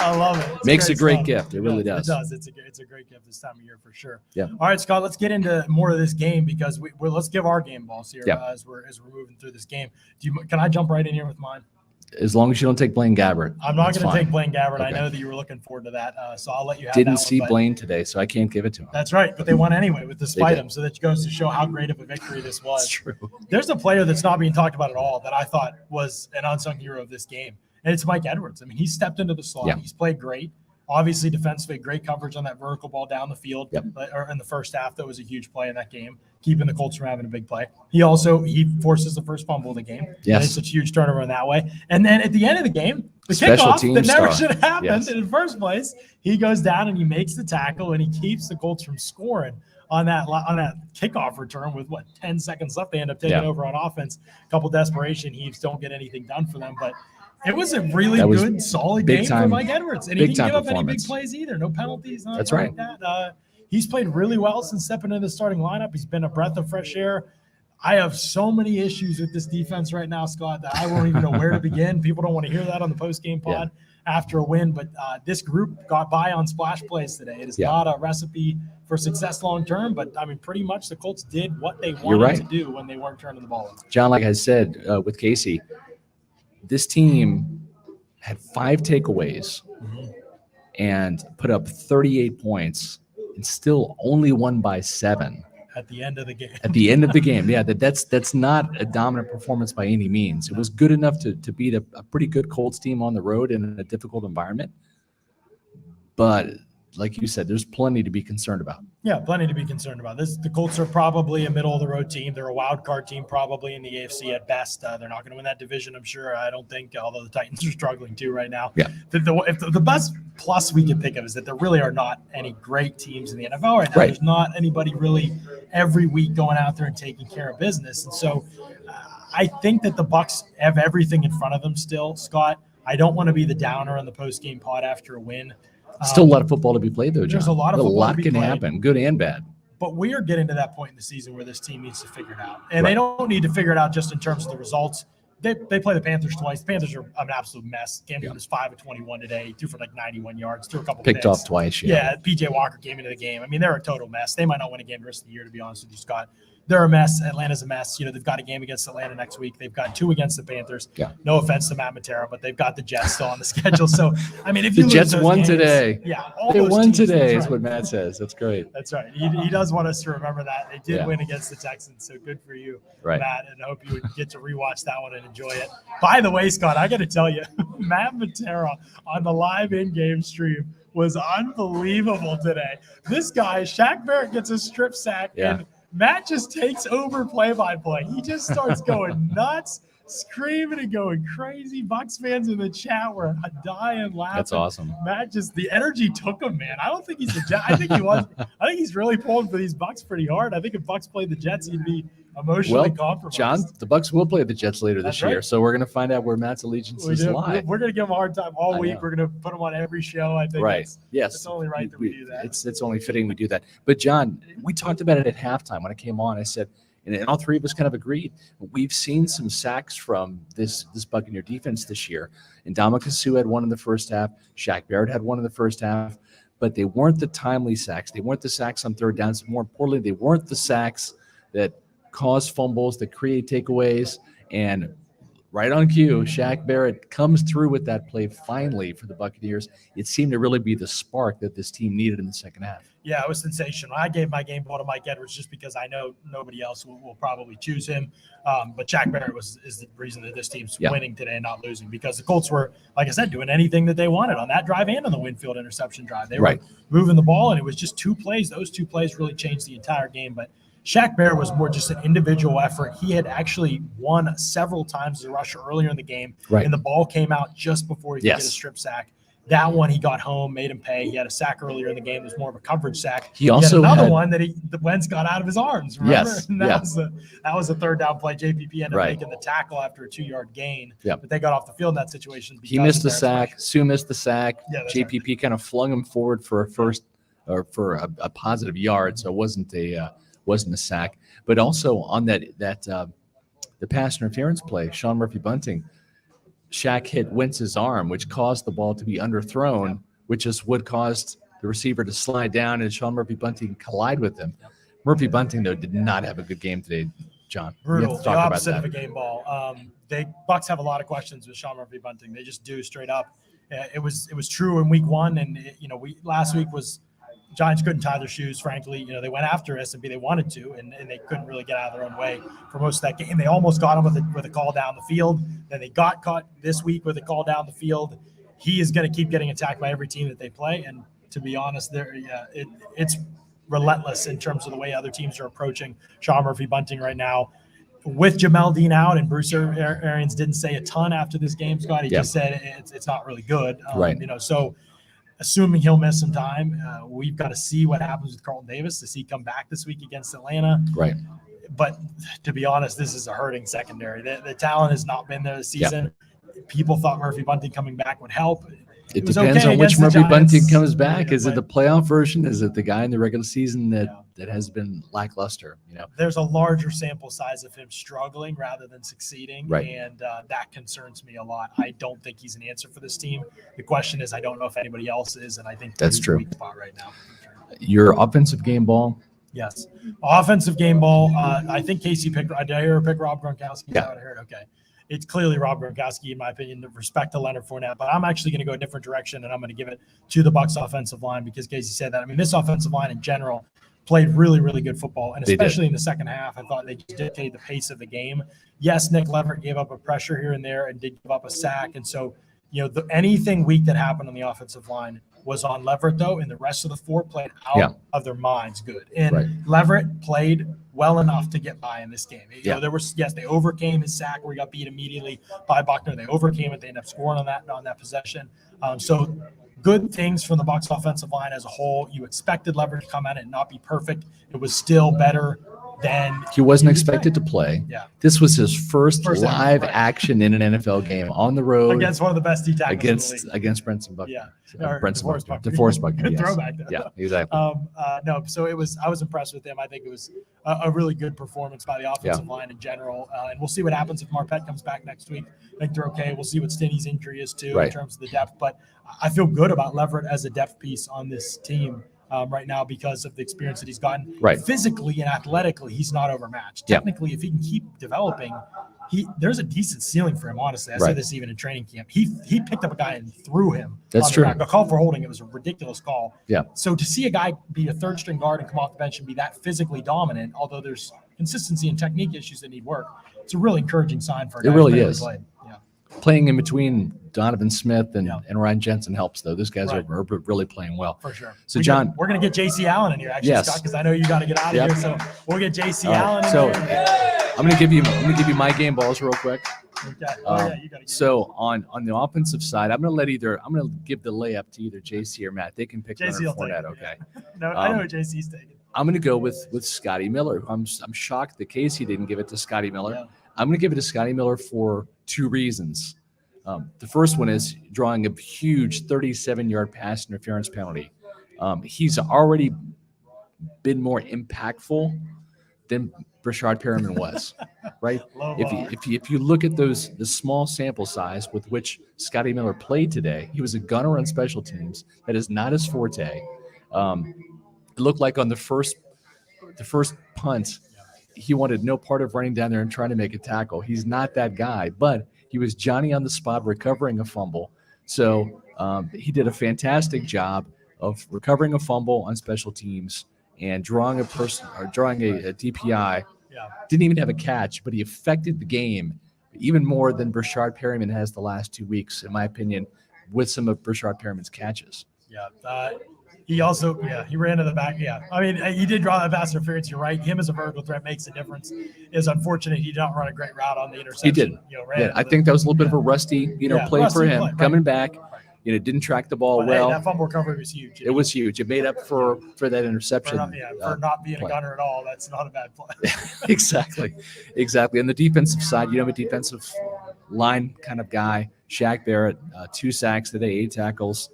I love it. It's Makes a great gift. It really does. does. It does. It's a great gift this time of year for sure. Yeah. All right, Scott, let's get into more of this game because let's give our game balls here as we're moving through this game. Can I jump right in here with mine? As long as you don't take Blaine Gabbert. I'm not going to take Blaine Gabbert. Okay. I know that you were looking forward to that, so I'll let you have Didn't that see one, Blaine today, so I can't give it to him. That's right, but they won anyway despite him, so that goes to show how great of a victory this was. That's true. There's a player that's not being talked about at all that I thought was an unsung hero of this game, and it's Mike Edwards. I mean, he stepped into the slot. Yeah. He's played great. Obviously, defensively, great coverage on that vertical ball down the field. Yep. Or in the first half, that was a huge play in that game, keeping the Colts from having a big play. He forces the first fumble of the game. Yes. It's such a huge turnover in that way. And then at the end of the game, the Special kickoff that never star. should have happened Yes. in the first place, he goes down and he makes the tackle and he keeps the Colts from scoring on that kickoff return with 10 seconds left. They end up taking over on offense. A couple desperation heaves, don't get anything done for them, but it was a really good, solid game for Mike Edwards. And he didn't give up any big plays either. No penalties. That's right. Like that. He's played really well since stepping into the starting lineup. He's been a breath of fresh air. I have so many issues with this defense right now, Scott, that I won't even know where to begin. People don't want to hear that on the post-game pod after a win. But this group got by on splash plays today. It is not a recipe for success long-term, but, I mean, pretty much the Colts did what they wanted to do when they weren't turning the ball over. John, like I said with Casey, this team had 5 takeaways and put up 38 points and still only won by 7 at the end of the game. At the end of the game, that's not a dominant performance by any means. It was good enough to beat a pretty good Colts team on the road in a difficult environment. But like you said, there's plenty to be concerned about. Yeah, plenty to be concerned about. The Colts are probably a middle-of-the-road team. They're a wild card team probably in the AFC at best. They're not going to win that division, I'm sure. I don't think, although the Titans are struggling too right now. Yeah. The best plus we can think of is that there really are not any great teams in the NFL right now. Right. There's not anybody really every week going out there and taking care of business. And so I think that the Bucs have everything in front of them still, Scott. I don't want to be the downer on the post-game pod after a win. Still a lot of football to be played, though, John. There's a lot of football lot to be can played. happen, good and bad. But we are getting to that point in the season where this team needs to figure it out. And they don't need to figure it out just in terms of the results. They play the Panthers twice. The Panthers are an absolute mess. Cam Newton was 5 of 21 today, threw for 91 yards, threw a couple picked picks. Off twice. Yeah, PJ Walker came into the game. I mean, they're a total mess. They might not win a game the rest of the year, to be honest with you, Scott. They're a mess. Atlanta's a mess. They've got a game against Atlanta next week. They've got 2 against the Panthers. Yeah. No offense to Matt Matera, but they've got the Jets still on the schedule. So, I mean, if you the Jets won games, today. Yeah, they won today is what Matt says. That's great. That's right. He does want us to remember that. They did win against the Texans, so good for you, Matt, and I hope you would get to rewatch that one and enjoy it. By the way, Scott, I got to tell you, Matt Matera on the live in-game stream was unbelievable today. This guy, Shaq Barrett, gets a strip sack, and Matt just takes over play-by-play. He just starts going nuts. screaming and going crazy. Bucs fans in the chat were dying laughing. That's awesome. Matt, just the energy took him, man. I don't think he's a Jet. I think he was. I think he's really pulling for these Bucs pretty hard. I think if Bucs played the Jets, he'd be emotionally compromised. John, the Bucs will play the Jets later this year, so we're going to find out where Matt's allegiances lie. We're going to give him a hard time all week. We're going to put him on every show. I think it's only right that we do that. It's only fitting we do that. But John, we talked about it at halftime when I came on. I said, and all three of us kind of agreed, we've seen some sacks from this Buccaneer defense this year. And Ndamukong Suh had one in the first half. Shaq Barrett had one in the first half. But they weren't the timely sacks. They weren't the sacks on third downs. More importantly, they weren't the sacks that cause fumbles, that create takeaways. And right on cue, Shaq Barrett comes through with that play finally for the Buccaneers. It seemed to really be the spark that this team needed in the second half. Yeah, it was sensational. I gave my game ball to Mike Edwards just because I know nobody else will probably choose him. But Shaq Barrett is the reason that this team's winning today and not losing, because the Colts were, like I said, doing anything that they wanted on that drive and on the Winfield interception drive. They were moving the ball, and it was just two plays. Those two plays really changed the entire game. But Shaq Barrett was more just an individual effort. He had actually won several times as a rusher earlier in the game, and the ball came out just before he could get a strip sack. That one he got home, made him pay. He had a sack earlier in the game. It was more of a coverage sack. He also had another one that the Wentz got out of his arms. Remember? Yes. And that was a third down play. JPP ended up making the tackle after a 2-yard gain. But they got off the field in that situation. He missed the sack. Suh missed the sack. Yeah, JPP kind of flung him forward for a first or for a positive yard, so it wasn't a sack. But also on the pass interference play, Sean Murphy-Bunting, Shaq hit Wentz's arm, which caused the ball to be underthrown, which is what caused the receiver to slide down and Sean Murphy-Bunting collide with him. Murphy-Bunting, though, did not have a good game today, John. Brutal. The opposite of a game ball. Bucs have a lot of questions with Sean Murphy-Bunting. They just do straight up. It was true in week one, and last week was Giants couldn't tie their shoes, frankly. They went after S&P. They wanted to, and they couldn't really get out of their own way for most of that game. They almost got him with a call down the field. Then they got caught this week with a call down the field. He is going to keep getting attacked by every team that they play. And to be honest, it's relentless in terms of the way other teams are approaching Sean Murphy-Bunting right now. With Jamel Dean out, and Bruce Arians didn't say a ton after this game, Scott. He just said it's not really good. So assuming he'll miss some time, we've got to see what happens with Carlton Davis. Does he come back this week against Atlanta? Right. But to be honest, this is a hurting secondary. The talent has not been there this season. People thought Murphy-Bunting coming back would help. It depends on which Murphy-Bunting comes back. Is it the playoff version? Is it the guy in the regular season that has been lackluster? There's a larger sample size of him struggling rather than succeeding, and that concerns me a lot. I don't think he's an answer for this team. The question is, I don't know if anybody else is, and I think that's true. A weak spot right now. Your offensive game ball. Yes, offensive game ball. I think Casey picked. Did I hear her pick Rob Gronkowski? Is that what I heard? Okay. It's clearly Rob Gronkowski, in my opinion, with respect to Leonard Fournette. But I'm actually going to go a different direction, and I'm going to give it to the Bucs offensive line because Casey said that. I mean, this offensive line in general played really, really good football, and especially in the second half, I thought they just dictated the pace of the game. Yes, Nick Leverett gave up a pressure here and there and did give up a sack, and so anything weak that happened on the offensive line was on Leverett, though, and the rest of the four played out of their minds good. And Leverett played well enough to get by in this game. There was, they overcame his sack where he got beat immediately by Buckner. They overcame it. They ended up scoring on that possession. So good things from the Bucs offensive line as a whole. You expected Leverett to come at it and not be perfect. It was still better than he wasn't expected to play. Yeah. This was his first live action in an NFL game on the road against one of the best D tackles against Brenton Buckner. Yeah. DeForest Buckner. Yes. Throwback. Yeah, exactly. So I was impressed with him. I think it was a really good performance by the offensive line in general. And we'll see what happens if Marpet comes back next week. I think they're okay. We'll see what Stinney's injury is too in terms of the depth. But I feel good about Leverett as a depth piece on this team right now because of the experience that he's gotten. Physically and athletically, he's not overmatched. Technically, if he can keep developing, there's a decent ceiling for him, honestly. I said this even in training camp. He picked up a guy and threw him. That's true. A call for holding, it was a ridiculous call. Yeah. So to see a guy be a third string guard and come off the bench and be that physically dominant, although there's consistency and technique issues that need work, it's a really encouraging sign for a guy who really is. Played. Yeah. Playing in between Donovan Smith and Ryan Jensen helps, though. Those guys are really playing well. For sure. So, John, we're going to get J.C. Allen in here, actually, Scott, because I know you got to get out of here. So we'll get J.C. Allen in here. I'm going to give you my game balls real quick. Okay. Yeah, you got to. So on the offensive side, I'm going to give the layup to either JC or Matt. They can pick JC Leonard will take Fournette. it, Okay. yeah. No, I know who JC's taking. I'm going to go with Scotty Miller. I'm shocked that Casey didn't give it to Scotty Miller. Yeah. I'm going to give it to Scotty Miller for two reasons. The first one is drawing a huge 37-yard pass interference penalty. He's already been more impactful than Brashard Perriman was, right? If you look at the small sample size with which Scotty Miller played today, he was a gunner on special teams. That is not his forte. It looked like on the first punt, he wanted no part of running down there and trying to make a tackle. He's not that guy, but he was Johnny on the spot recovering a fumble. So he did a fantastic job of recovering a fumble on special teams and drawing a DPI. Yeah. Didn't even have a catch, but he affected the game even more than Brashard Perriman has the last 2 weeks, in my opinion, with some of Brashard Perriman's catches. Yeah. He also, he ran to the back. Yeah. I mean, he did draw that pass interference. You're right. Him as a vertical threat makes a difference. It's unfortunate he did not run a great route on the interception. He didn't. I think that was a little bit of a rusty, play for him. Play, coming back. Didn't track the ball well. Hey, that fumble recovery was huge. It was huge. It made up for that interception. For not being a gunner at all. That's not a bad play. Exactly. And the defensive side, I'm a defensive line kind of guy. Shaq Barrett, 2 sacks today, 8 tackles.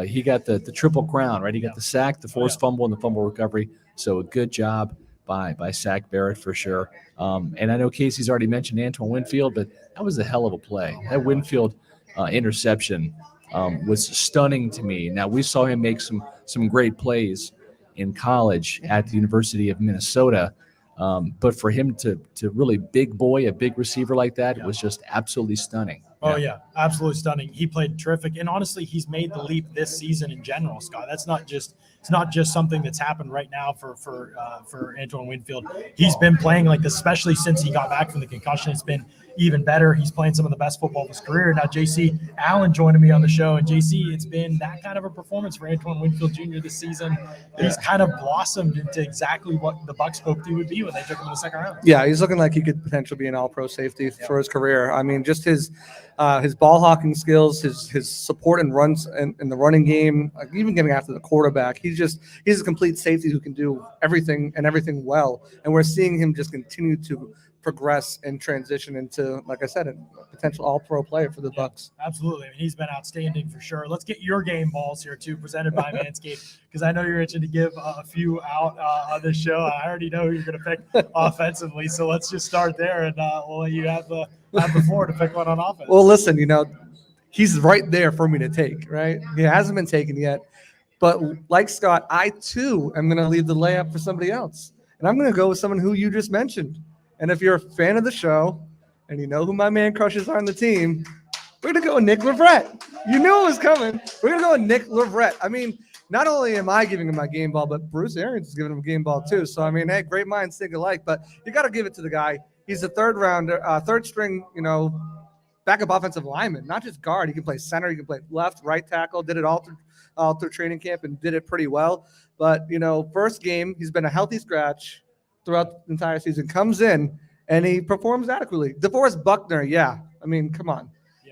He got the triple crown, right? He got the sack, the forced fumble, and the fumble recovery. So a good job by Shaq Barrett for sure. And I know Casey's already mentioned Antoine Winfield, but that was a hell of a play. That Winfield interception was stunning to me. Now, we saw him make some great plays in college at the University of Minnesota, but for him to really big boy a big receiver like that was just absolutely stunning. Oh, yeah, absolutely stunning. He played terrific. And honestly, he's made the leap this season in general, Scott. It's not just something that's happened right now for Antoine Winfield. He's been playing like this, especially since he got back from the concussion. It's been even better. He's playing some of the best football of his career. Now, JC Allen joining me on the show. And JC, it's been that kind of a performance for Antoine Winfield Jr. this season. He's kind of blossomed into exactly what the Bucs hoped he would be when they took him in the second round. Yeah, he's looking like he could potentially be an all-pro safety for his career. I mean, just his ball hawking skills, his support and runs in the running game, even getting after the quarterback. He's a complete safety who can do everything well. And we're seeing him just continue to progress and transition into, like I said, a potential all-pro player for the Bucs. Absolutely. I mean, he's been outstanding for sure. Let's get your game balls here too, presented by Manscaped, because I know you're itching to give a few out on this show. I already know who you're going to pick offensively, so let's just start there, and we'll let you have the floor to pick one on offense. Well, listen, he's right there for me to take, right? He hasn't been taken yet. But like Scott, I too am going to leave the layup for somebody else. And I'm going to go with someone who you just mentioned. And if you're a fan of the show and you know who my man crushes are on the team, we're going to go with Nick Leverett. You knew it was coming. We're going to go with Nick Leverett. I mean, not only am I giving him my game ball, but Bruce Arians is giving him a game ball too. So, I mean, hey, great minds think alike. But you got to give it to the guy. He's a third string, backup offensive lineman, not just guard. He can play center. He can play left, right tackle. Did it all through training camp and did it pretty well. But, first game, he's been a healthy scratch throughout the entire season. Comes in and he performs adequately. DeForest Buckner, yeah. I mean, come on.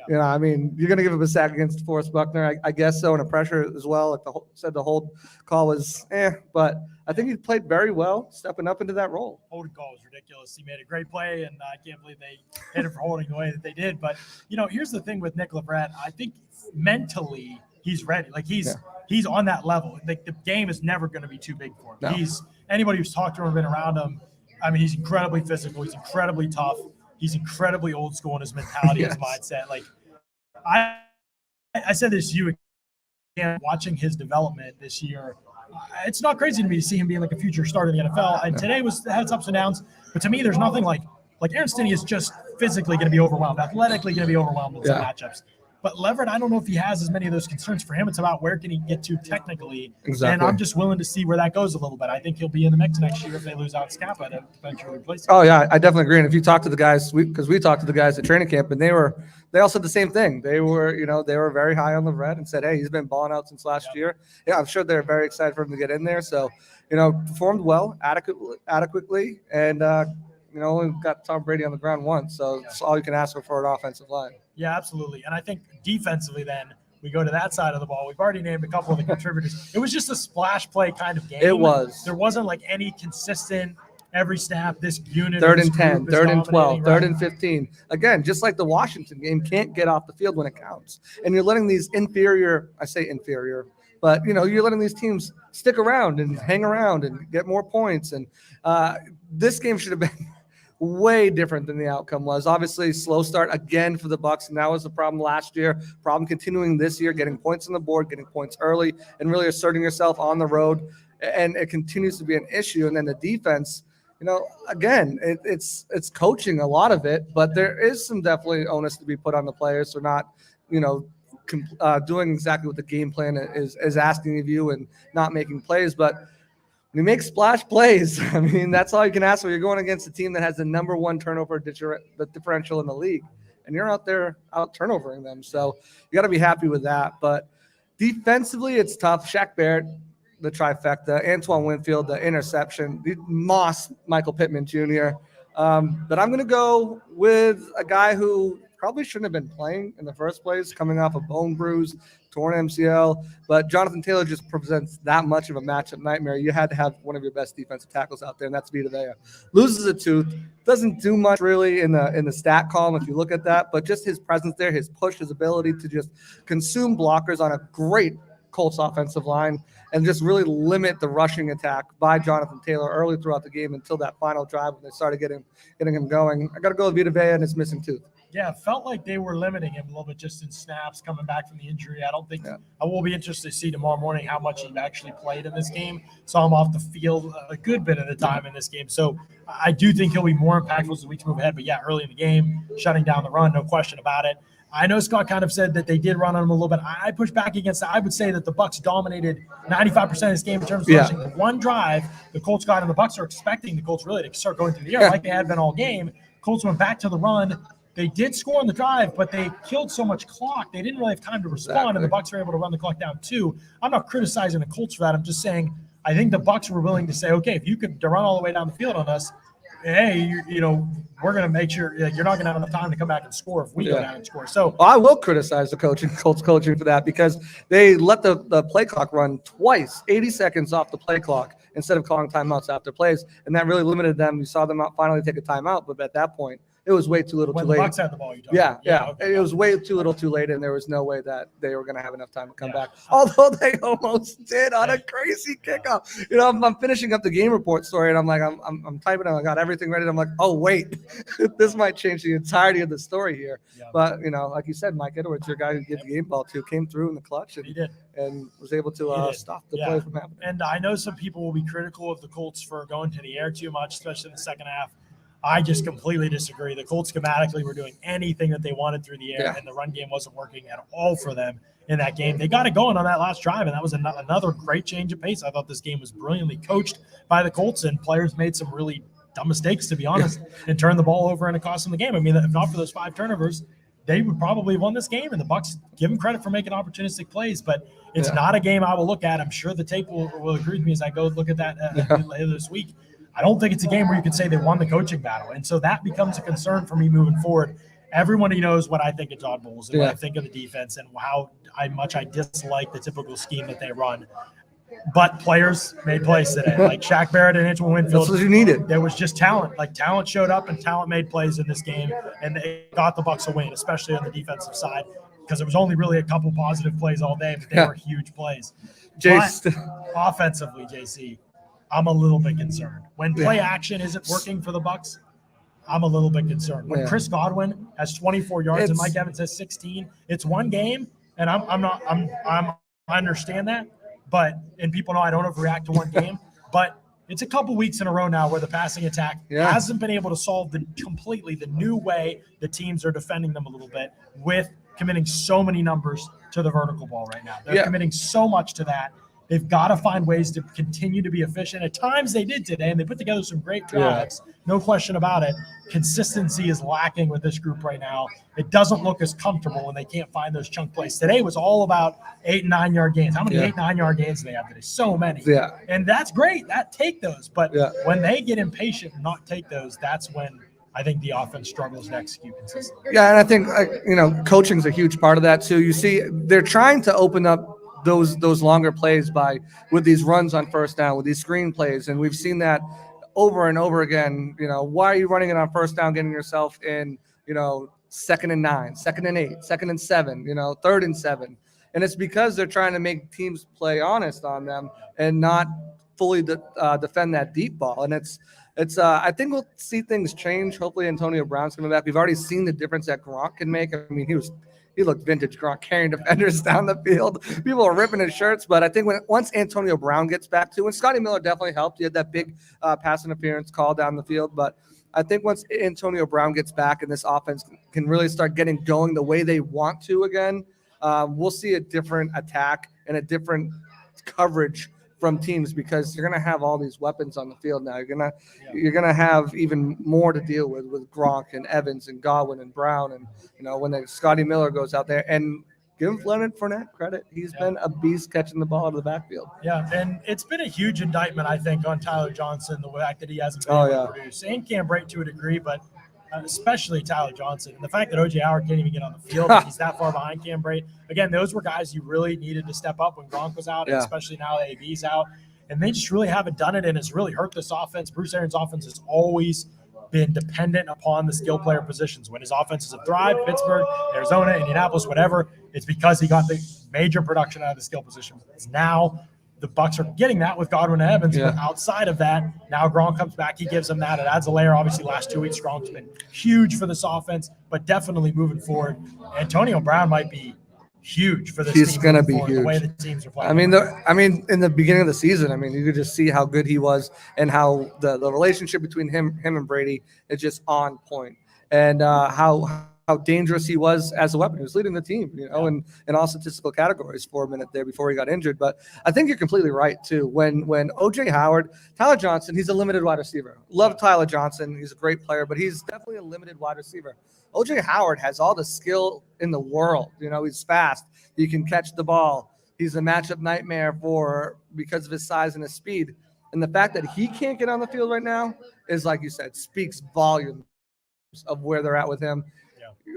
Yeah. You're going to give him a sack against DeForest Buckner, I guess so, and a pressure as well. Like the hold call was but I think he played very well, stepping up into that role. Holding call was ridiculous. He made a great play, and I can't believe they hit it for holding the way that they did. But, here's the thing with Nick Leverett. I think mentally he's ready. Like, he's on that level. Like, the game is never going to be too big for him. No. Anybody who's talked to him or been around him, he's incredibly physical. He's incredibly tough. He's incredibly old school in his mentality, his mindset. Like, I said this to you again, watching his development this year. It's not crazy to me to see him being like a future starter in the NFL. And today had its ups and downs. But to me, there's nothing like Aaron Stinney is just physically going to be overwhelmed, athletically going to be overwhelmed with some matchups. But Leverett, I don't know if he has as many of those concerns. For him, it's about where can he get to technically. Exactly. And I'm just willing to see where that goes a little bit. I think he'll be in the mix next year if they lose out Scappa to eventually replace him. Oh, yeah, I definitely agree. And if you talk to the guys, because we talked to the guys at training camp, and they all said the same thing. They were very high on Leverett and said, hey, he's been balling out since last year. Yeah, I'm sure they're very excited for him to get in there. So, performed well, adequately, and only got Tom Brady on the ground once, so it's all you can ask for an offensive line. Yeah, absolutely. And I think defensively then, we go to that side of the ball. We've already named a couple of the contributors. It was just a splash play kind of game. It was. There wasn't like any consistent every snap, this unit. 3rd and 10, 3rd and 12, right? 3rd and 15. Again, just like the Washington game, can't get off the field when it counts. And you're letting these inferior, but you're letting these teams stick around and hang around and get more points. And this game should have been way different than the outcome was. Obviously, slow start again for the Bucs, and that was the problem last year. Problem continuing this year, getting points on the board, getting points early, and really asserting yourself on the road. And it continues to be an issue. And then the defense, again, it's coaching a lot of it, but there is some definitely onus to be put on the players for not, doing exactly what the game plan is asking of you and not making plays. But when you make splash plays, I mean, that's all you can ask for. You're going against a team that has the number one turnover differential in the league, and you're out turnovering them. So you got to be happy with that. But defensively, it's tough. Shaq Barrett, the trifecta, Antoine Winfield, the interception, Moss, Michael Pittman Jr. But I'm going to go with a guy who probably shouldn't have been playing in the first place, coming off a bone bruise, torn MCL. But Jonathan Taylor just presents that much of a matchup nightmare. You had to have one of your best defensive tackles out there, and that's Vita Vea. Loses a tooth, doesn't do much really in the stat column if you look at that, but just his presence there, his push, his ability to just consume blockers on a great Colts offensive line and just really limit the rushing attack by Jonathan Taylor early throughout the game until that final drive when they started getting him going. I got to go with Vita Vea and his missing tooth. Yeah, it felt like they were limiting him a little bit just in snaps coming back from the injury. I will be interested to see tomorrow morning how much he actually played in this game. Saw him off the field a good bit of the time in this game. So I do think he'll be more impactful as the weeks move ahead. But yeah, early in the game, shutting down the run, no question about it. I know Scott kind of said that they did run on him a little bit. I push back against that. I would say that the Bucs dominated 95% of this game in terms of rushing. The one drive the Colts got, and the Bucs are expecting the Colts really to start going through the air like they had been all game. Colts went back to the run. They did score on the drive, but they killed so much clock, they didn't really have time to respond, and the Bucs were able to run the clock down too. I'm not criticizing the Colts for that. I'm just saying I think the Bucs were willing to say, okay, if you could run all the way down the field on us, hey, we're going to make sure you're not going to have enough time to come back and score if we go down and score. So I will criticize the Colts coaching for that because they let the play clock run twice, 80 seconds off the play clock instead of calling timeouts after plays, and that really limited them. You saw them finally take a timeout, but at that point, it was way too little, too late. When the Bucs had the ball, Okay. It was way too little, too late, and there was no way that they were going to have enough time to come back. Although they almost did on a crazy kickoff. I'm finishing up the game report story, and I'm like, I'm typing, and I got everything ready. And I'm like, oh wait, this might change the entirety of the story here. Yeah. But like you said, Mike Edwards, your guy who gave the game ball to, came through in the clutch, and he did, and was able to stop the play from happening. And I know some people will be critical of the Colts for going to the air too much, especially in the second half. I just completely disagree. The Colts schematically were doing anything that they wanted through the air, and the run game wasn't working at all for them in that game. They got it going on that last drive, and that was another great change of pace. I thought this game was brilliantly coached by the Colts, and players made some really dumb mistakes, to be honest, and turned the ball over, and it cost them the game. I mean, if not for those 5 turnovers, they would probably have won this game, and the Bucs give them credit for making opportunistic plays, but it's not a game I will look at. I'm sure the tape will agree with me as I go look at that later this week. I don't think it's a game where you can say they won the coaching battle. And so that becomes a concern for me moving forward. Everyone knows what I think of Todd Bowles and what I think of the defense and how much I dislike the typical scheme that they run. But players made plays today, like Shaq Barrett and Antoine Winfield. That's what you needed. There was just talent. Like talent showed up and talent made plays in this game, and they got the Bucs a win, especially on the defensive side, because there was only really a couple positive plays all day, but they were huge plays. But offensively, JC, I'm a little bit concerned. When play action isn't working for the Bucs, I'm a little bit concerned. When Chris Godwin has 24 yards and Mike Evans has 16, it's one game, and I understand that, and people know I don't overreact to one game, but it's a couple weeks in a row now where the passing attack hasn't been able to solve the new way the teams are defending them a little bit with committing so many numbers to the vertical ball right now. They're committing so much to that. They've got to find ways to continue to be efficient. At times they did today, and they put together some great drives. No question about it. Consistency is lacking with this group right now. It doesn't look as comfortable when they can't find those chunk plays. Today was all about 8 and 9 yard gains. How many 8 and 9 yard gains do they have today? So many. Yeah. And that's great. Take those. But when they get impatient and not take those, that's when I think the offense struggles to execute consistently. Yeah, and I think coaching is a huge part of that too. You see, they're trying to open up those longer plays with these runs on first down, with these screen plays, and we've seen that over and over again. Why are you running it on first down, getting yourself in 2nd and 9, 2nd and 8, 2nd and 7, 3rd and 7, and it's because they're trying to make teams play honest on them and not fully defend that deep ball. And it's I think we'll see things change. Hopefully Antonio Brown's coming back. We've already seen the difference that Gronk can make. I mean, he looked vintage Gronk, carrying defenders down the field. People are ripping his shirts, but I think once Antonio Brown gets back too, and Scotty Miller definitely helped. He had that big pass interference call down the field, but I think once Antonio Brown gets back and this offense can really start getting going the way they want to again, we'll see a different attack and a different coverage from teams, because you're going to have all these weapons on the field now. You're gonna have even more to deal with Gronk and Evans and Godwin and Brown, and when Scotty Miller goes out there, and give Leonard Fournette credit, he's been a beast catching the ball out of the backfield. Yeah, and it's been a huge indictment, I think, on Tyler Johnson, the fact that he hasn't been able to produce, and Cam Brate to a degree, but especially Tyler Johnson, and the fact that O.J. Howard can't even get on the field, he's that far behind Cam Brate. Again, those were guys you really needed to step up when Gronk was out, and especially now that AB's out, and they just really haven't done it, and it's really hurt this offense. Bruce Arians' offense has always been dependent upon the skill player positions. When his offenses have thrived, Pittsburgh, Arizona, Indianapolis, whatever, it's because he got the major production out of the skill position. It's now the Bucs are getting that with Godwin and Evans, but outside of that, now Gronk comes back. He gives them that. It adds a layer. Obviously, last 2 weeks, Gronk's been huge for this offense, but definitely moving forward, Antonio Brown might be huge for this team. He's going to be huge. The way the teams are playing. I mean, in the beginning of the season, you could just see how good he was and how the relationship between him and Brady is just on point, and how dangerous he was as a weapon. He was leading the team, in all statistical categories for a minute there before he got injured. But I think you're completely right too. When O.J. Howard, Tyler Johnson, he's a limited wide receiver. Love Tyler Johnson. He's a great player, but he's definitely a limited wide receiver. O.J. Howard has all the skill in the world. He's fast. He can catch the ball. He's a matchup nightmare because of his size and his speed. And the fact that he can't get on the field right now is, like you said, speaks volumes of where they're at with him.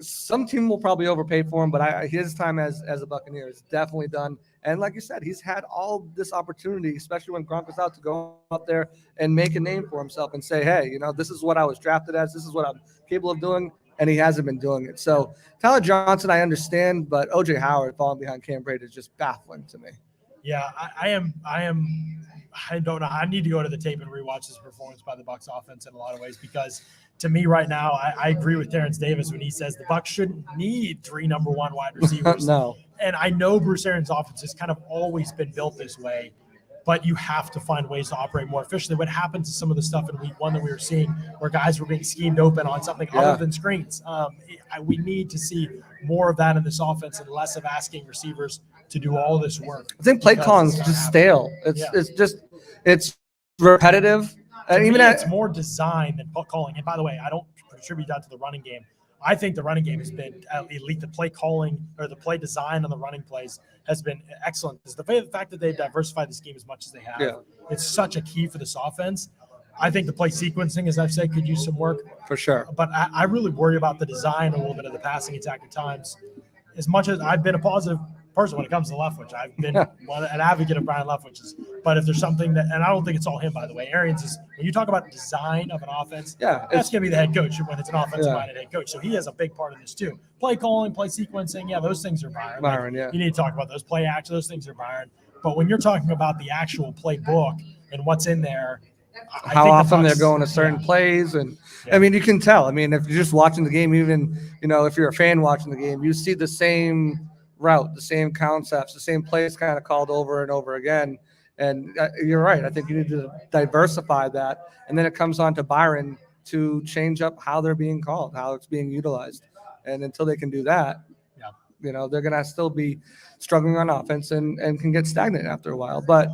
Some team will probably overpay for him, but his time as a Buccaneer is definitely done. And like you said, he's had all this opportunity, especially when Gronk was out, to go out there and make a name for himself and say, hey, this is what I was drafted as. This is what I'm capable of doing. And he hasn't been doing it. So Tyler Johnson, I understand, but O.J. Howard falling behind Cam Brate is just baffling to me. Yeah, I don't know. I need to go to the tape and rewatch this performance by the Bucs offense in a lot of ways, because to me right now, I agree with Terrence Davis when he says the Bucs shouldn't need 3 number 1 wide receivers. No. And I know Bruce Arians' offense has kind of always been built this way, but you have to find ways to operate more efficiently. What happened to some of the stuff in week 1 that we were seeing where guys were being schemed open on something other than screens? We need to see more of that in this offense and less of asking receivers to do all this work. I think play calling is just stale. It's repetitive. And even it's more design than calling. And by the way, I don't attribute that to the running game. I think the running game has been elite. The play calling or the play design on the running plays has been excellent. Because the fact that they've diversified the scheme as much as they have, it's such a key for this offense. I think the play sequencing, as I've said, could use some work. For sure. But I really worry about the design a little bit of the passing attack at times. As much as I've been a positive person when it comes to Leftwich, I've been an advocate of Brian Leftwich's. But if there's something that, and I don't think it's all him, by the way, Arians is, when you talk about design of an offense, that's going to be the head coach when it's an offensive-minded head coach. So he has a big part of this too. Play calling, play sequencing, those things are Byron. You need to talk about those play action, those things are Byron. But when you're talking about the actual playbook and what's in there, how often they're going to certain plays. And I mean, you can tell. I mean, if you're just watching the game, even, if you're a fan watching the game, you see the same route, the same concepts, the same plays kind of called over and over again. And you're right. I think you need to diversify that. And then it comes on to Byron to change up how they're being called, how it's being utilized. And until they can do that, they're going to still be struggling on offense and can get stagnant after a while. But,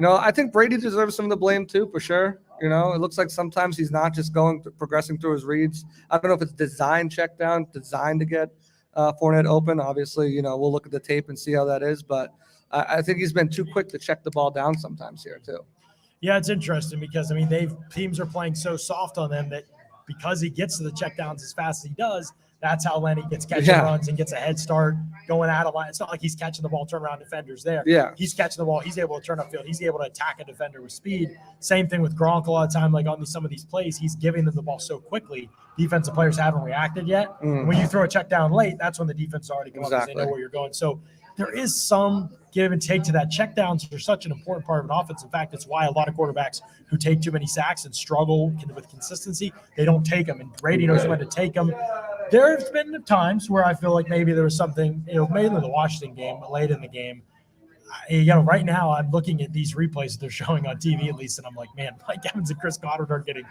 I think Brady deserves some of the blame too, for sure. It looks like sometimes he's not just progressing through his reads. I don't know if it's designed check down, designed to get Fournette open. Obviously, we'll look at the tape and see how that is. But I think he's been too quick to check the ball down sometimes here too. Yeah, it's interesting because, teams are playing so soft on them that because he gets to the checkdowns as fast as he does, that's how Lenny gets catching runs and gets a head start going out of line. It's not like he's catching the ball, turn around defenders there. Yeah. He's catching the ball. He's able to turn upfield. He's able to attack a defender with speed. Same thing with Gronk a lot of time, like on some of these plays, he's giving them the ball so quickly, defensive players haven't reacted yet. When you throw a check down late, that's when the defense is already going because they know where you're going. So there is some give and take to that. Checkdowns are such an important part of an offense. In fact, it's why a lot of quarterbacks who take too many sacks and struggle with consistency, they don't take them. And Brady knows when to take them. There's been times where I feel like maybe there was something, mainly the Washington game, but late in the game. Right now I'm looking at these replays that they're showing on TV at least, and I'm like, man, Mike Evans and Chris Goddard are getting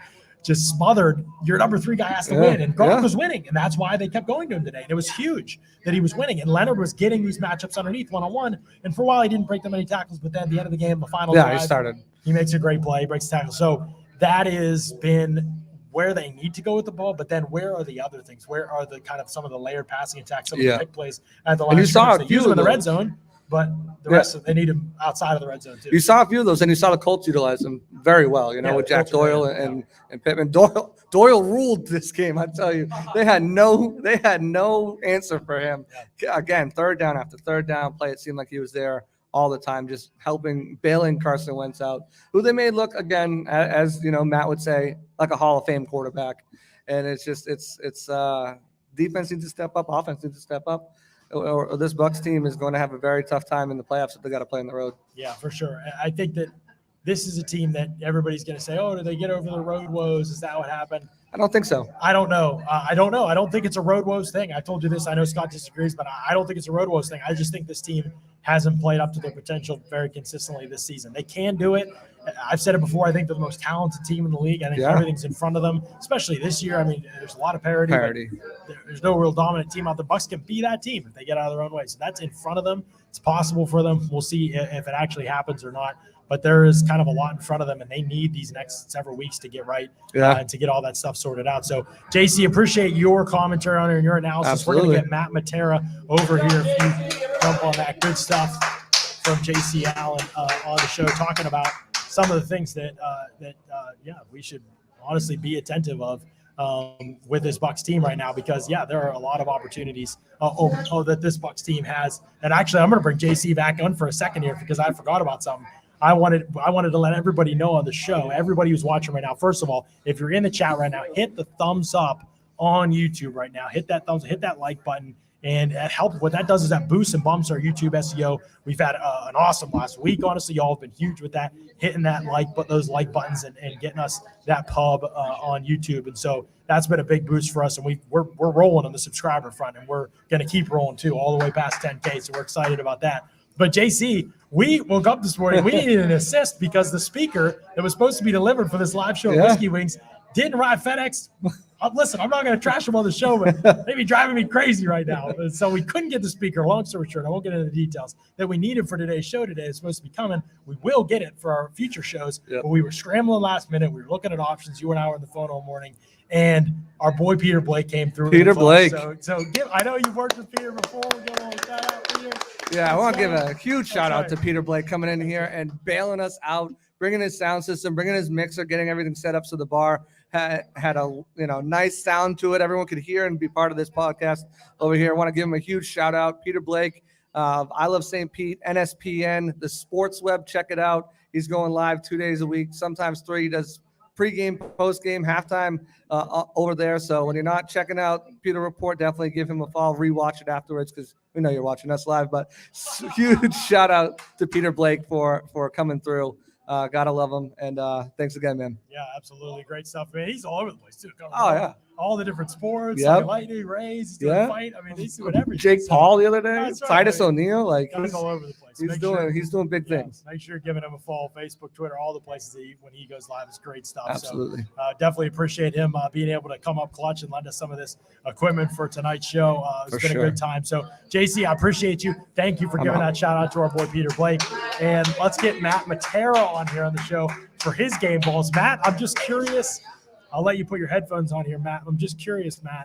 just smothered. Your number 3 guy has to win, and Gronk was winning, and that's why they kept going to him today. And it was huge that he was winning, and Leonard was getting these matchups underneath one-on-one, and for a while he didn't break that many tackles, but then at the end of the game, the final drive, he makes a great play, breaks tackles. So that has been where they need to go with the ball, but then where are the other things? Where are the kind of some of the layered passing attacks, some of the big plays at the line? And you saw a they few use them of in the red those. zone, but the rest of they need them outside of the red zone too. You saw a few of those, and you saw the Colts utilize them very well, with Jack Doyle and Pittman. Doyle ruled this game, I tell you. They had no answer for him. Again, third down after third down play, it seemed like he was there all the time, just bailing Carson Wentz out, who they made look, again, as Matt would say, like a Hall of Fame quarterback. And it's defense needs to step up, offense needs to step up, or this Bucs team is going to have a very tough time in the playoffs if they got to play on the road. Yeah, for sure. I think that this is a team that everybody's going to say, oh, did they get over the road woes? Is that what happened? I don't think so. I don't know. I don't think it's a road woes thing. I told you this. I know Scott disagrees, but I don't think it's a road woes thing. I just think this team hasn't played up to their potential very consistently this season. They can do it. I've said it before. I think they're the most talented team in the league. I think everything's in front of them, especially this year. There's a lot of parity. There's no real dominant team out there. Bucs can be that team if they get out of their own way. So that's in front of them. It's possible for them. We'll see if it actually happens or not. But there is kind of a lot in front of them, and they need these next several weeks to get right and to get all that stuff sorted out. So, JC, appreciate your commentary on it and your analysis. Absolutely. We're going to get Matt Matera over here if you jump on that good stuff from JC Allen on the show, talking about some of the things that we should honestly be attentive of with this Bucs team right now, because there are a lot of opportunities that this Bucs team has. And actually, I'm going to bring JC back on for a second here because I forgot about something. I wanted to let everybody know on the show, everybody who's watching right now, first of all, if you're in the chat right now, hit the thumbs up on YouTube right now. Hit that like button. And what that does is that boosts and bumps our YouTube SEO. We've had an awesome last week. Honestly, y'all have been huge with that, hitting those like buttons and getting us that pub on YouTube. And so that's been a big boost for us. And we're rolling on the subscriber front, and we're going to keep rolling too, all the way past 10K. So we're excited about that. But JC, we woke up this morning, we needed an assist because the speaker that was supposed to be delivered for this live show at Whiskey Wings didn't arrive FedEx. Listen, I'm not going to trash him on the show, but they'd be driving me crazy right now. And so we couldn't get the speaker. Long story short, I won't get into the details that we needed for today's show today. It's supposed to be coming. We will get it for our future shows, but we were scrambling last minute. We were looking at options. You and I were on the phone all morning, and our boy Peter Blake came through. Peter Blake. So I know you've worked with Peter before. We'll give a little shout out, Peter. Yeah, I want to give a huge shout out to Peter Blake coming in here and bailing us out, bringing his sound system, bringing his mixer, getting everything set up so the bar had a nice sound to it. Everyone could hear and be part of this podcast over here. I want to give him a huge shout out. Peter Blake, I Love St. Pete, NSPN, the Sports Web. Check it out. He's going live 2 days a week, sometimes 3. He does pregame, postgame, halftime over there. So when you're not checking out Pewter Report, definitely give him a follow, rewatch it afterwards because we know you're watching us live. But huge shout out to Peter Blake for coming through. Gotta love him. And thanks again, man. Yeah, absolutely. Great stuff, man. He's all over the place, too. all the different sports, Yep. like Lightning, Rays, he's doing Yeah. fight. I mean, he's doing everything. Jake So, Paul the other day, That's right, Titus man. O'Neil, like guys all over the place. he's Make doing big yeah, things. make sure you're giving him a follow. Facebook, Twitter, all the places when he goes live is great stuff. Absolutely. So definitely appreciate him being able to come up clutch and lend us some of this equipment for tonight's show. It's For been sure. a good time. So JC, I appreciate you. Thank you for giving that shout out to our boy Peter Blake. And let's get Matt Matera on here on the show for his game balls. Matt, I'm just curious. I'll let you put your headphones on here, Matt. I'm just curious, Matt.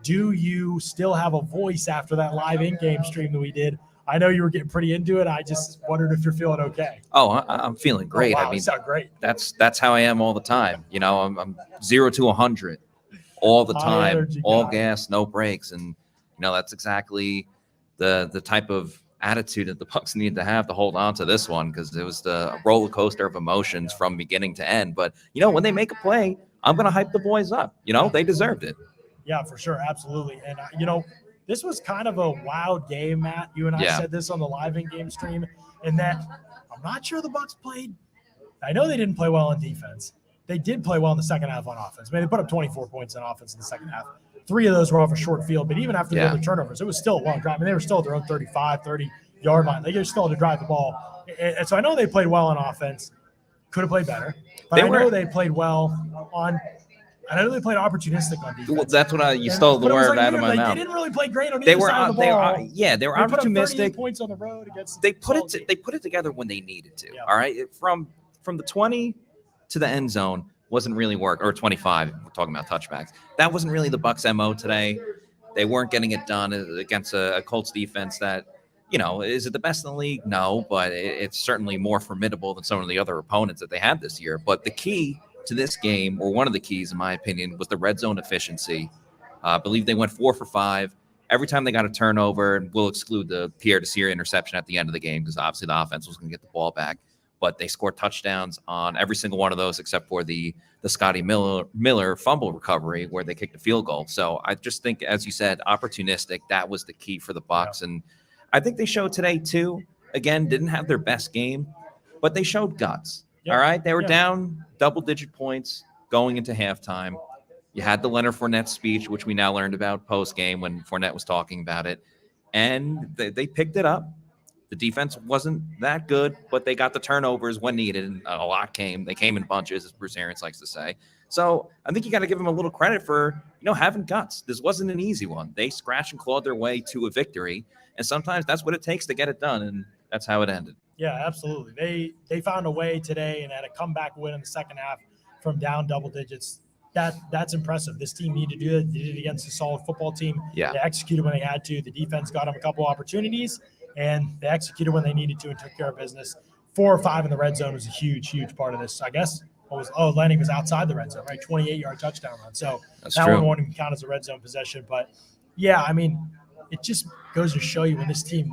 Do you still have a voice after that live in-game stream that we did? I know you were getting pretty into it. I just wondered if you're feeling okay. Oh, I'm feeling great. Oh, wow, I mean, you sound great. that's how I am all the time. You know, I'm 0 to 100 all the High time, energy all guy. gas, no brakes, and you know that's exactly the type of attitude that the Bucs need to have to hold on to this one, because it was the roller coaster of emotions from beginning to end. But you know, when they make a play, I'm gonna hype the boys up. You know, they deserved it. Yeah, for sure. Absolutely. And, you know, this was kind of a wild game, Matt. You and I Yeah. said this on the live in-game stream, in that I'm not sure the Bucs played. I know they didn't play well on defense. They did play well in the second half on offense. I mean, they put up 24 points on offense in the second half. 3 of those were off a short field. But even after the other turnovers, it was still a long drive. I mean, they were still at their own 35, 30-yard line. They still had to drive the ball. And so I know they played well on offense. Could have played better. But I know they played well on – I know they played opportunistic on defense. Well, that's what you stole the But it was word out of my they mouth. didn't really play great on They either were side of the ball. they were They put up 38 opportunistic. points on the road against They put Colts. it together when they needed to. Yeah. All right, from the 20 to the end zone wasn't really work, or 25. We're talking about touchbacks. That wasn't really the Bucs' MO today. They weren't getting it done against a Colts defense that, you know, is it the best in the league? No, but it's certainly more formidable than some of the other opponents that they had this year. But the key to this game, or one of the keys, in my opinion, was the red zone efficiency. I believe they went 4 for 5. Every time they got a turnover, and we'll exclude the Pierre Desir interception at the end of the game because obviously the offense was going to get the ball back. But they scored touchdowns on every single one of those except for the Scotty Miller fumble recovery where they kicked a field goal. So I just think, as you said, opportunistic, that was the key for the Bucs. And I think they showed today too. Again, didn't have their best game, but they showed guts. Yeah. All right. They were down double-digit points going into halftime. You had the Leonard Fournette speech, which we now learned about post-game when Fournette was talking about it. And they picked it up. The defense wasn't that good, but they got the turnovers when needed, and a lot came. They came in bunches, as Bruce Arians likes to say. So I think you got to give them a little credit for, you know, having guts. This wasn't an easy one. They scratched and clawed their way to a victory, and sometimes that's what it takes to get it done, and that's how it ended. Yeah, absolutely. They found a way today and had a comeback win in the second half from down double digits. That's impressive. This team needed to do it. They did it against a solid football team. Yeah. They executed when they had to. The defense got them a couple opportunities, and they executed when they needed to and took care of business. 4 or 5 in the red zone was a huge, huge part of this. I guess Lenny was outside the red zone, right? 28-yard touchdown run. So That's that true. one won't count as a red zone possession. But, yeah, I mean, it just goes to show you when this team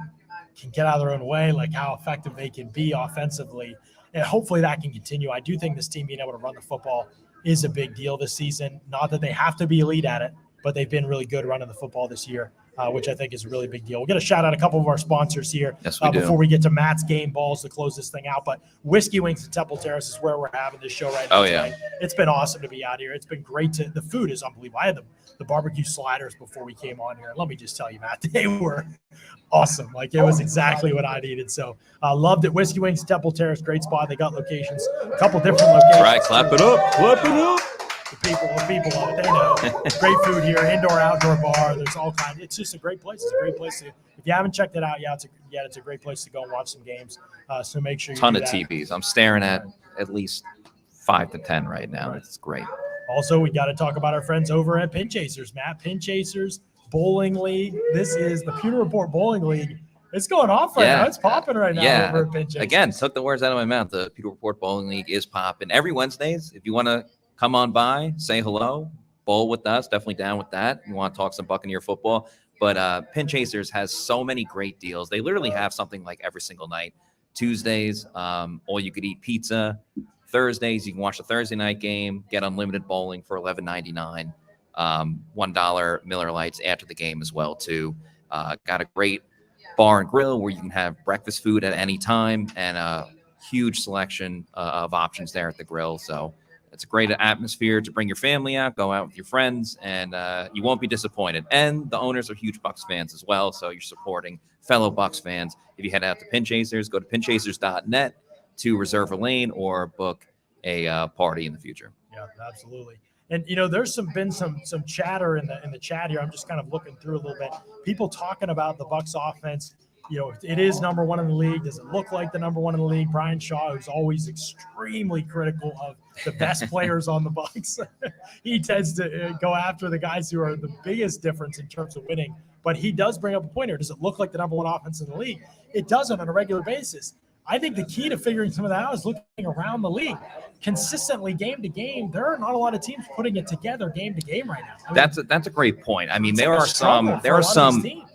can get out of their own way, like how effective they can be offensively. And hopefully that can continue. I do think this team being able to run the football is a big deal this season. Not that they have to be elite at it, but they've been really good running the football this year, which I think is a really big deal. We'll get a shout out a couple of our sponsors here Yes, we do. before we get to Matt's game balls to close this thing out. But Whiskey Wings at Temple Terrace is where we're having this show right now. Oh, yeah. Tonight. It's been awesome to be out here. It's been great. The food is unbelievable. I had the barbecue sliders before we came on here. And let me just tell you, Matt, they were awesome. Like, it was exactly what I needed. So loved it. Whiskey Wings, Temple Terrace, great spot. They got locations, a couple different locations. Right, clap it up. Clap it up. The people love it. They know. Great food here, indoor, outdoor bar. There's all kinds. It's just a great place. It's a great place to. If you haven't checked it out yet, it's a great place to go and watch some games. So make sure you Ton do of that. TVs. I'm staring at least 5 to 10 right now. Right. It's great. Also, we got to talk about our friends over at Pin Chasers, Matt. Pin Chasers Bowling League. This is the Pewter Report Bowling League. It's going off right now. It's popping right now over at Pin Chasers. Again, took the words out of my mouth. The Pewter Report Bowling League is popping every Wednesdays. If you want to come on by, say hello, bowl with us, definitely down with that. You want to talk some Buccaneer football. But Pin Chasers has so many great deals. They literally have something like every single night. Tuesdays, all you could eat pizza. Thursdays, you can watch the Thursday night game, get unlimited bowling for $11.99. $1 Miller Lights after the game as well, too. Got a great bar and grill where you can have breakfast food at any time, and a huge selection of options there at the grill. So It's a great atmosphere to bring your family out, go out with your friends, and you won't be disappointed. And the owners are huge Bucs fans as well, so you're supporting fellow Bucs fans. If you head out to Pin Chasers, go to pinchasers.net to reserve a lane or book a party in the future. Yeah, absolutely. And there's been some chatter in the chat here. I'm just kind of looking through a little bit. People talking about the Bucs offense. It is number one in the league. Does it look like the number one in the league? Brian Shaw, who's always extremely critical of the best players on the Bucs, he tends to go after the guys who are the biggest difference in terms of winning. But he does bring up a point here. Does it look like the number one offense in the league? It doesn't on a regular basis. I think the key to figuring some of that out is looking around the league. Consistently, game to game, there are not a lot of teams putting it together game to game right now. That's a great point. I mean, there are some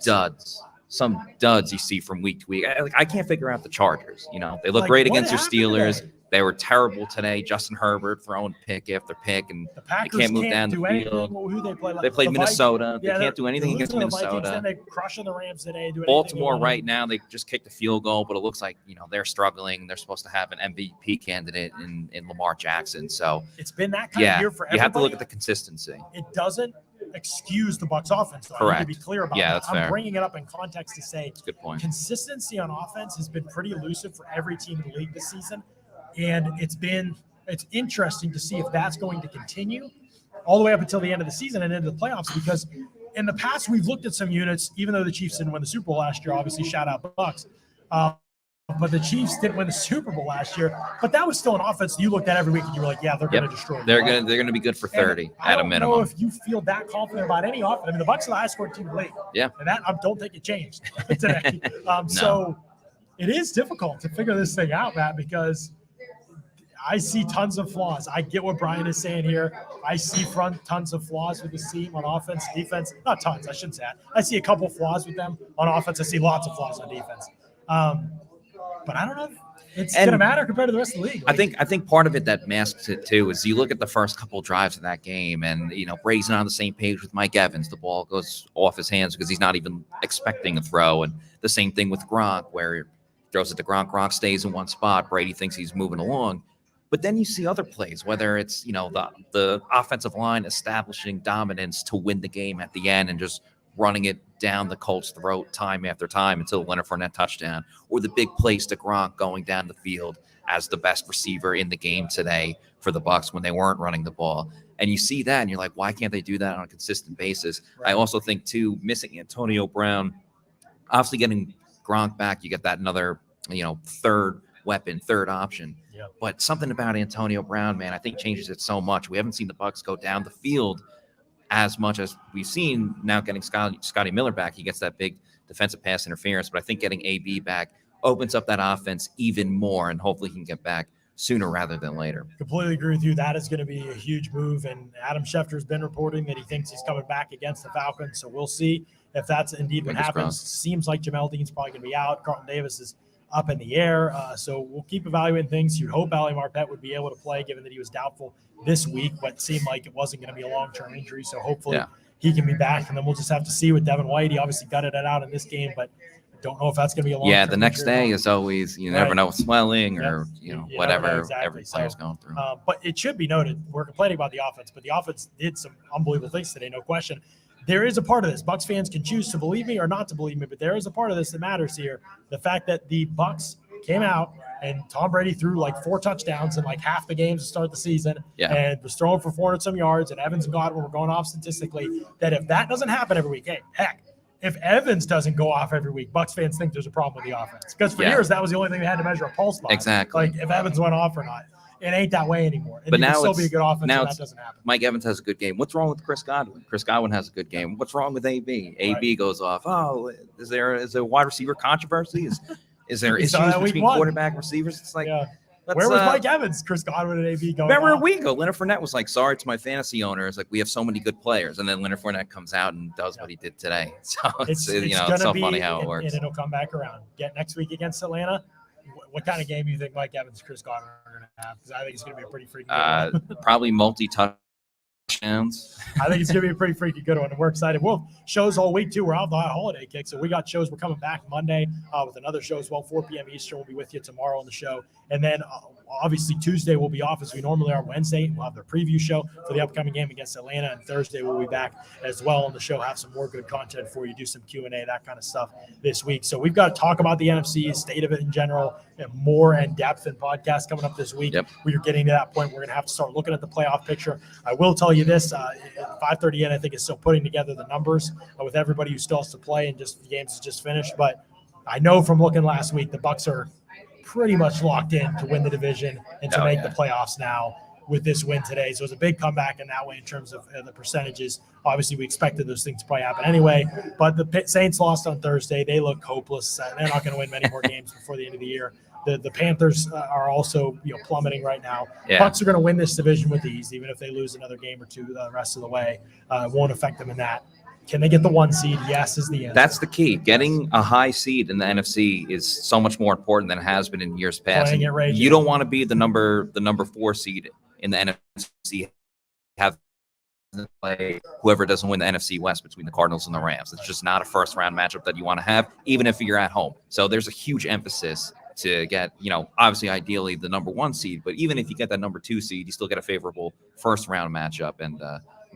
duds. Some duds you see from week to week. I can't figure out the Chargers. They look great against your Steelers. Today? They were terrible today. Justin Herbert throwing pick after pick, and the Packers they can't move down the field. Who they play? They played Minnesota. Yeah, they can't do anything against Minnesota. Then they crushing the Rams today. Baltimore right now, they just kicked a field goal, but it looks like they're struggling. They're supposed to have an MVP candidate in Lamar Jackson. So it's been that kind of year for everybody. You have to look at the consistency. It doesn't excuse the Bucs offense. Correct. I need to be clear about that. That's fair. I'm bringing it up in context to say that's a good point. Consistency on offense has been pretty elusive for every team in the league this season. And it's interesting to see if that's going to continue all the way up until the end of the season and into the playoffs, because in the past we've looked at some units, even though the Chiefs didn't win the Super Bowl last year, obviously shout out Bucs. But the Chiefs didn't win the Super Bowl last year, but that was still an offense you looked at every week and you were like, yeah, they're going to destroy. They're going to be good for 30 at a minimum. I don't know if you feel that confident about any offense. I mean, the Bucs are the highest scoring team in the league. Yeah. And that I don't think it changed today. No. So it is difficult to figure this thing out, Matt, because I see tons of flaws. I get what Brian is saying here. I see tons of flaws with this team on offense, defense. Not tons, I shouldn't say that. I see a couple flaws with them on offense. I see lots of flaws on defense. But I don't know if it's going to matter compared to the rest of the league. I think part of it that masks it too is you look at the first couple drives of that game, and Brady's not on the same page with Mike Evans. The ball goes off his hands because he's not even expecting a throw, and the same thing with Gronk, where he throws it to Gronk. Gronk stays in one spot. Brady thinks he's moving along. But then you see other plays, whether it's, the offensive line establishing dominance to win the game at the end and just running it down the Colts' throat time after time until Leonard Fournette touchdown, or the big plays to Gronk going down the field as the best receiver in the game today for the Bucs when they weren't running the ball. And you see that and you're like, why can't they do that on a consistent basis? Right. I also think, too, missing Antonio Brown, obviously getting Gronk back, you get that another, third weapon, third option. Yep. But something about Antonio Brown, man, I think changes it so much. We haven't seen the Bucs go down the field as much as we've seen now. Getting Scotty Miller back, he gets that big defensive pass interference. But I think getting AB back opens up that offense even more, and hopefully he can get back sooner rather than later. Completely agree with you. That is going to be a huge move. And Adam Schefter's been reporting that he thinks he's coming back against the Falcons. So we'll see if that's indeed what happens. Crossed. Seems like Jamel Dean's probably going to be out. Carlton Davis is up in the air. So we'll keep evaluating things. You'd hope Ali Marpet would be able to play, given that he was doubtful this week, but it seemed like it wasn't going to be a long-term injury. So hopefully he can be back. And then we'll just have to see with Devin White. He obviously gutted it out in this game, but I don't know if that's going to be a long-term injury. The next day is always, you never know, swelling or, whatever exactly. Every player's going through. But it should be noted, we're complaining about the offense, but the offense did some unbelievable things today, no question. There is a part of this. Bucs fans can choose to believe me or not to believe me, but there is a part of this that matters here. The fact that the Bucs came out and Tom Brady threw like 4 touchdowns in like half the games to start the season and was throwing for 400 some yards, and Evans and Godwin were going off statistically, that if that doesn't happen every week, if Evans doesn't go off every week, Bucs fans think there's a problem with the offense. Because for years, that was the only thing they had to measure a pulse by. Exactly. Like if Evans went off or not. It ain't that way anymore. And but now can still be a good offense now when that doesn't happen. Mike Evans has a good game. What's wrong with Chris Godwin? Chris Godwin has a good game. What's wrong with AB? AB goes off. Oh, is there wide receiver controversy? Is there issues between quarterback receivers? It's like, where was Mike Evans? Chris Godwin and AB going. Remember a week ago, Leonard Fournette was like, sorry to my fantasy owners. Like, we have so many good players. And then Leonard Fournette comes out and does what he did today. So it's so funny how it works. And it'll come back around. Get next week against Atlanta. What kind of game do you think Mike Evans and Chris Godwin are going to have? Because I think it's going to be a pretty freaky good one. Probably multi-touchdowns. I think it's going to be a pretty freaky good one, and we're excited. We'll shows all week, too. We're out the holiday kick, so we got shows. We're coming back Monday with another show as well, 4 p.m. Eastern. We'll be with you tomorrow on the show. And then obviously Tuesday we'll be off as we normally are. Wednesday we'll have the preview show for the upcoming game against Atlanta, and Thursday we'll be back as well on the show, have some more good content for you, do some Q&A, that kind of stuff this week. So we've got to talk about the NFC, state of it in general, and more in depth in podcasts coming up this week. Yep. We are getting to that point. We're going to have to start looking at the playoff picture. I will tell you this, 5:30 I think is still putting together the numbers with everybody who still has to play and just the games just finished. But I know from looking last week, the Bucs are pretty much locked in to win the division and to make the playoffs now with this win today. So it was a big comeback in that way in terms of the percentages. Obviously, we expected those things to probably happen anyway, but the Saints lost on Thursday. They look hopeless. They're not going to win many more games before the end of the year. The Panthers are also plummeting right now. Yeah. Bucs are going to win this division with ease, even if they lose another game or two the rest of the way. It won't affect them in that. Can they get the 1 seed? Yes is the answer. That's the key. Getting a high seed in the NFC is so much more important than it has been in years past. Playing it right. You don't want to be the number 4 seed in the NFC. Have to play whoever doesn't win the NFC West between the Cardinals and the Rams. It's just not a first round matchup that you want to have, even if you're at home. So there's a huge emphasis to get, obviously ideally the number 1 seed, but even if you get that number 2 seed, you still get a favorable first round matchup, and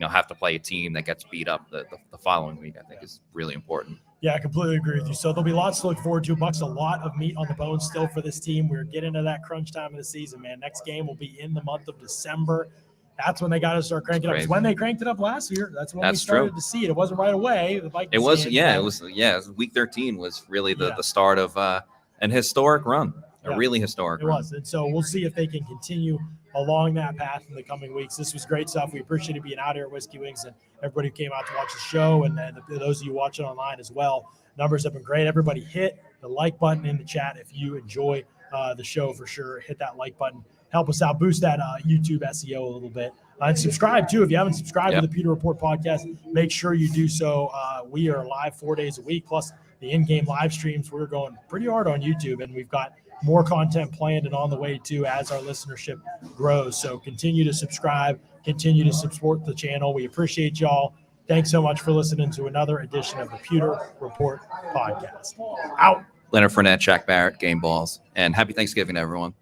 have to play a team that gets beat up the following week, I think is really important. Yeah, I completely agree with you. So there'll be lots to look forward to. Bucs, a lot of meat on the bone still for this team. We're getting to that crunch time of the season, man. Next game will be in the month of December. That's when they got to start cranking up. It's when they cranked it up last year. That's when we started to see it. It wasn't right away. It was week 13 was really the start of an historic run, a really historic run. It was. And so we'll see if they can continue along that path in the coming weeks. This was great stuff. We appreciate you being out here at Whiskey Wings and everybody who came out to watch the show, and those of you watching online as well. Numbers have been great. Everybody hit the like button in the chat if you enjoy the show for sure. Hit that like button. Help us out. Boost that YouTube SEO a little bit. And subscribe, too. If you haven't subscribed to the Pewter Report podcast, make sure you do so. We are live 4 days a week, plus the in-game live streams. We're going pretty hard on YouTube, and we've got more content planned and on the way too as our listenership grows. So continue to subscribe, continue to support the channel. We appreciate y'all. Thanks so much for listening to another edition of the Pewter Report podcast. Out. Leonard Fournette, Shaq Barrett, game balls, and happy Thanksgiving, everyone.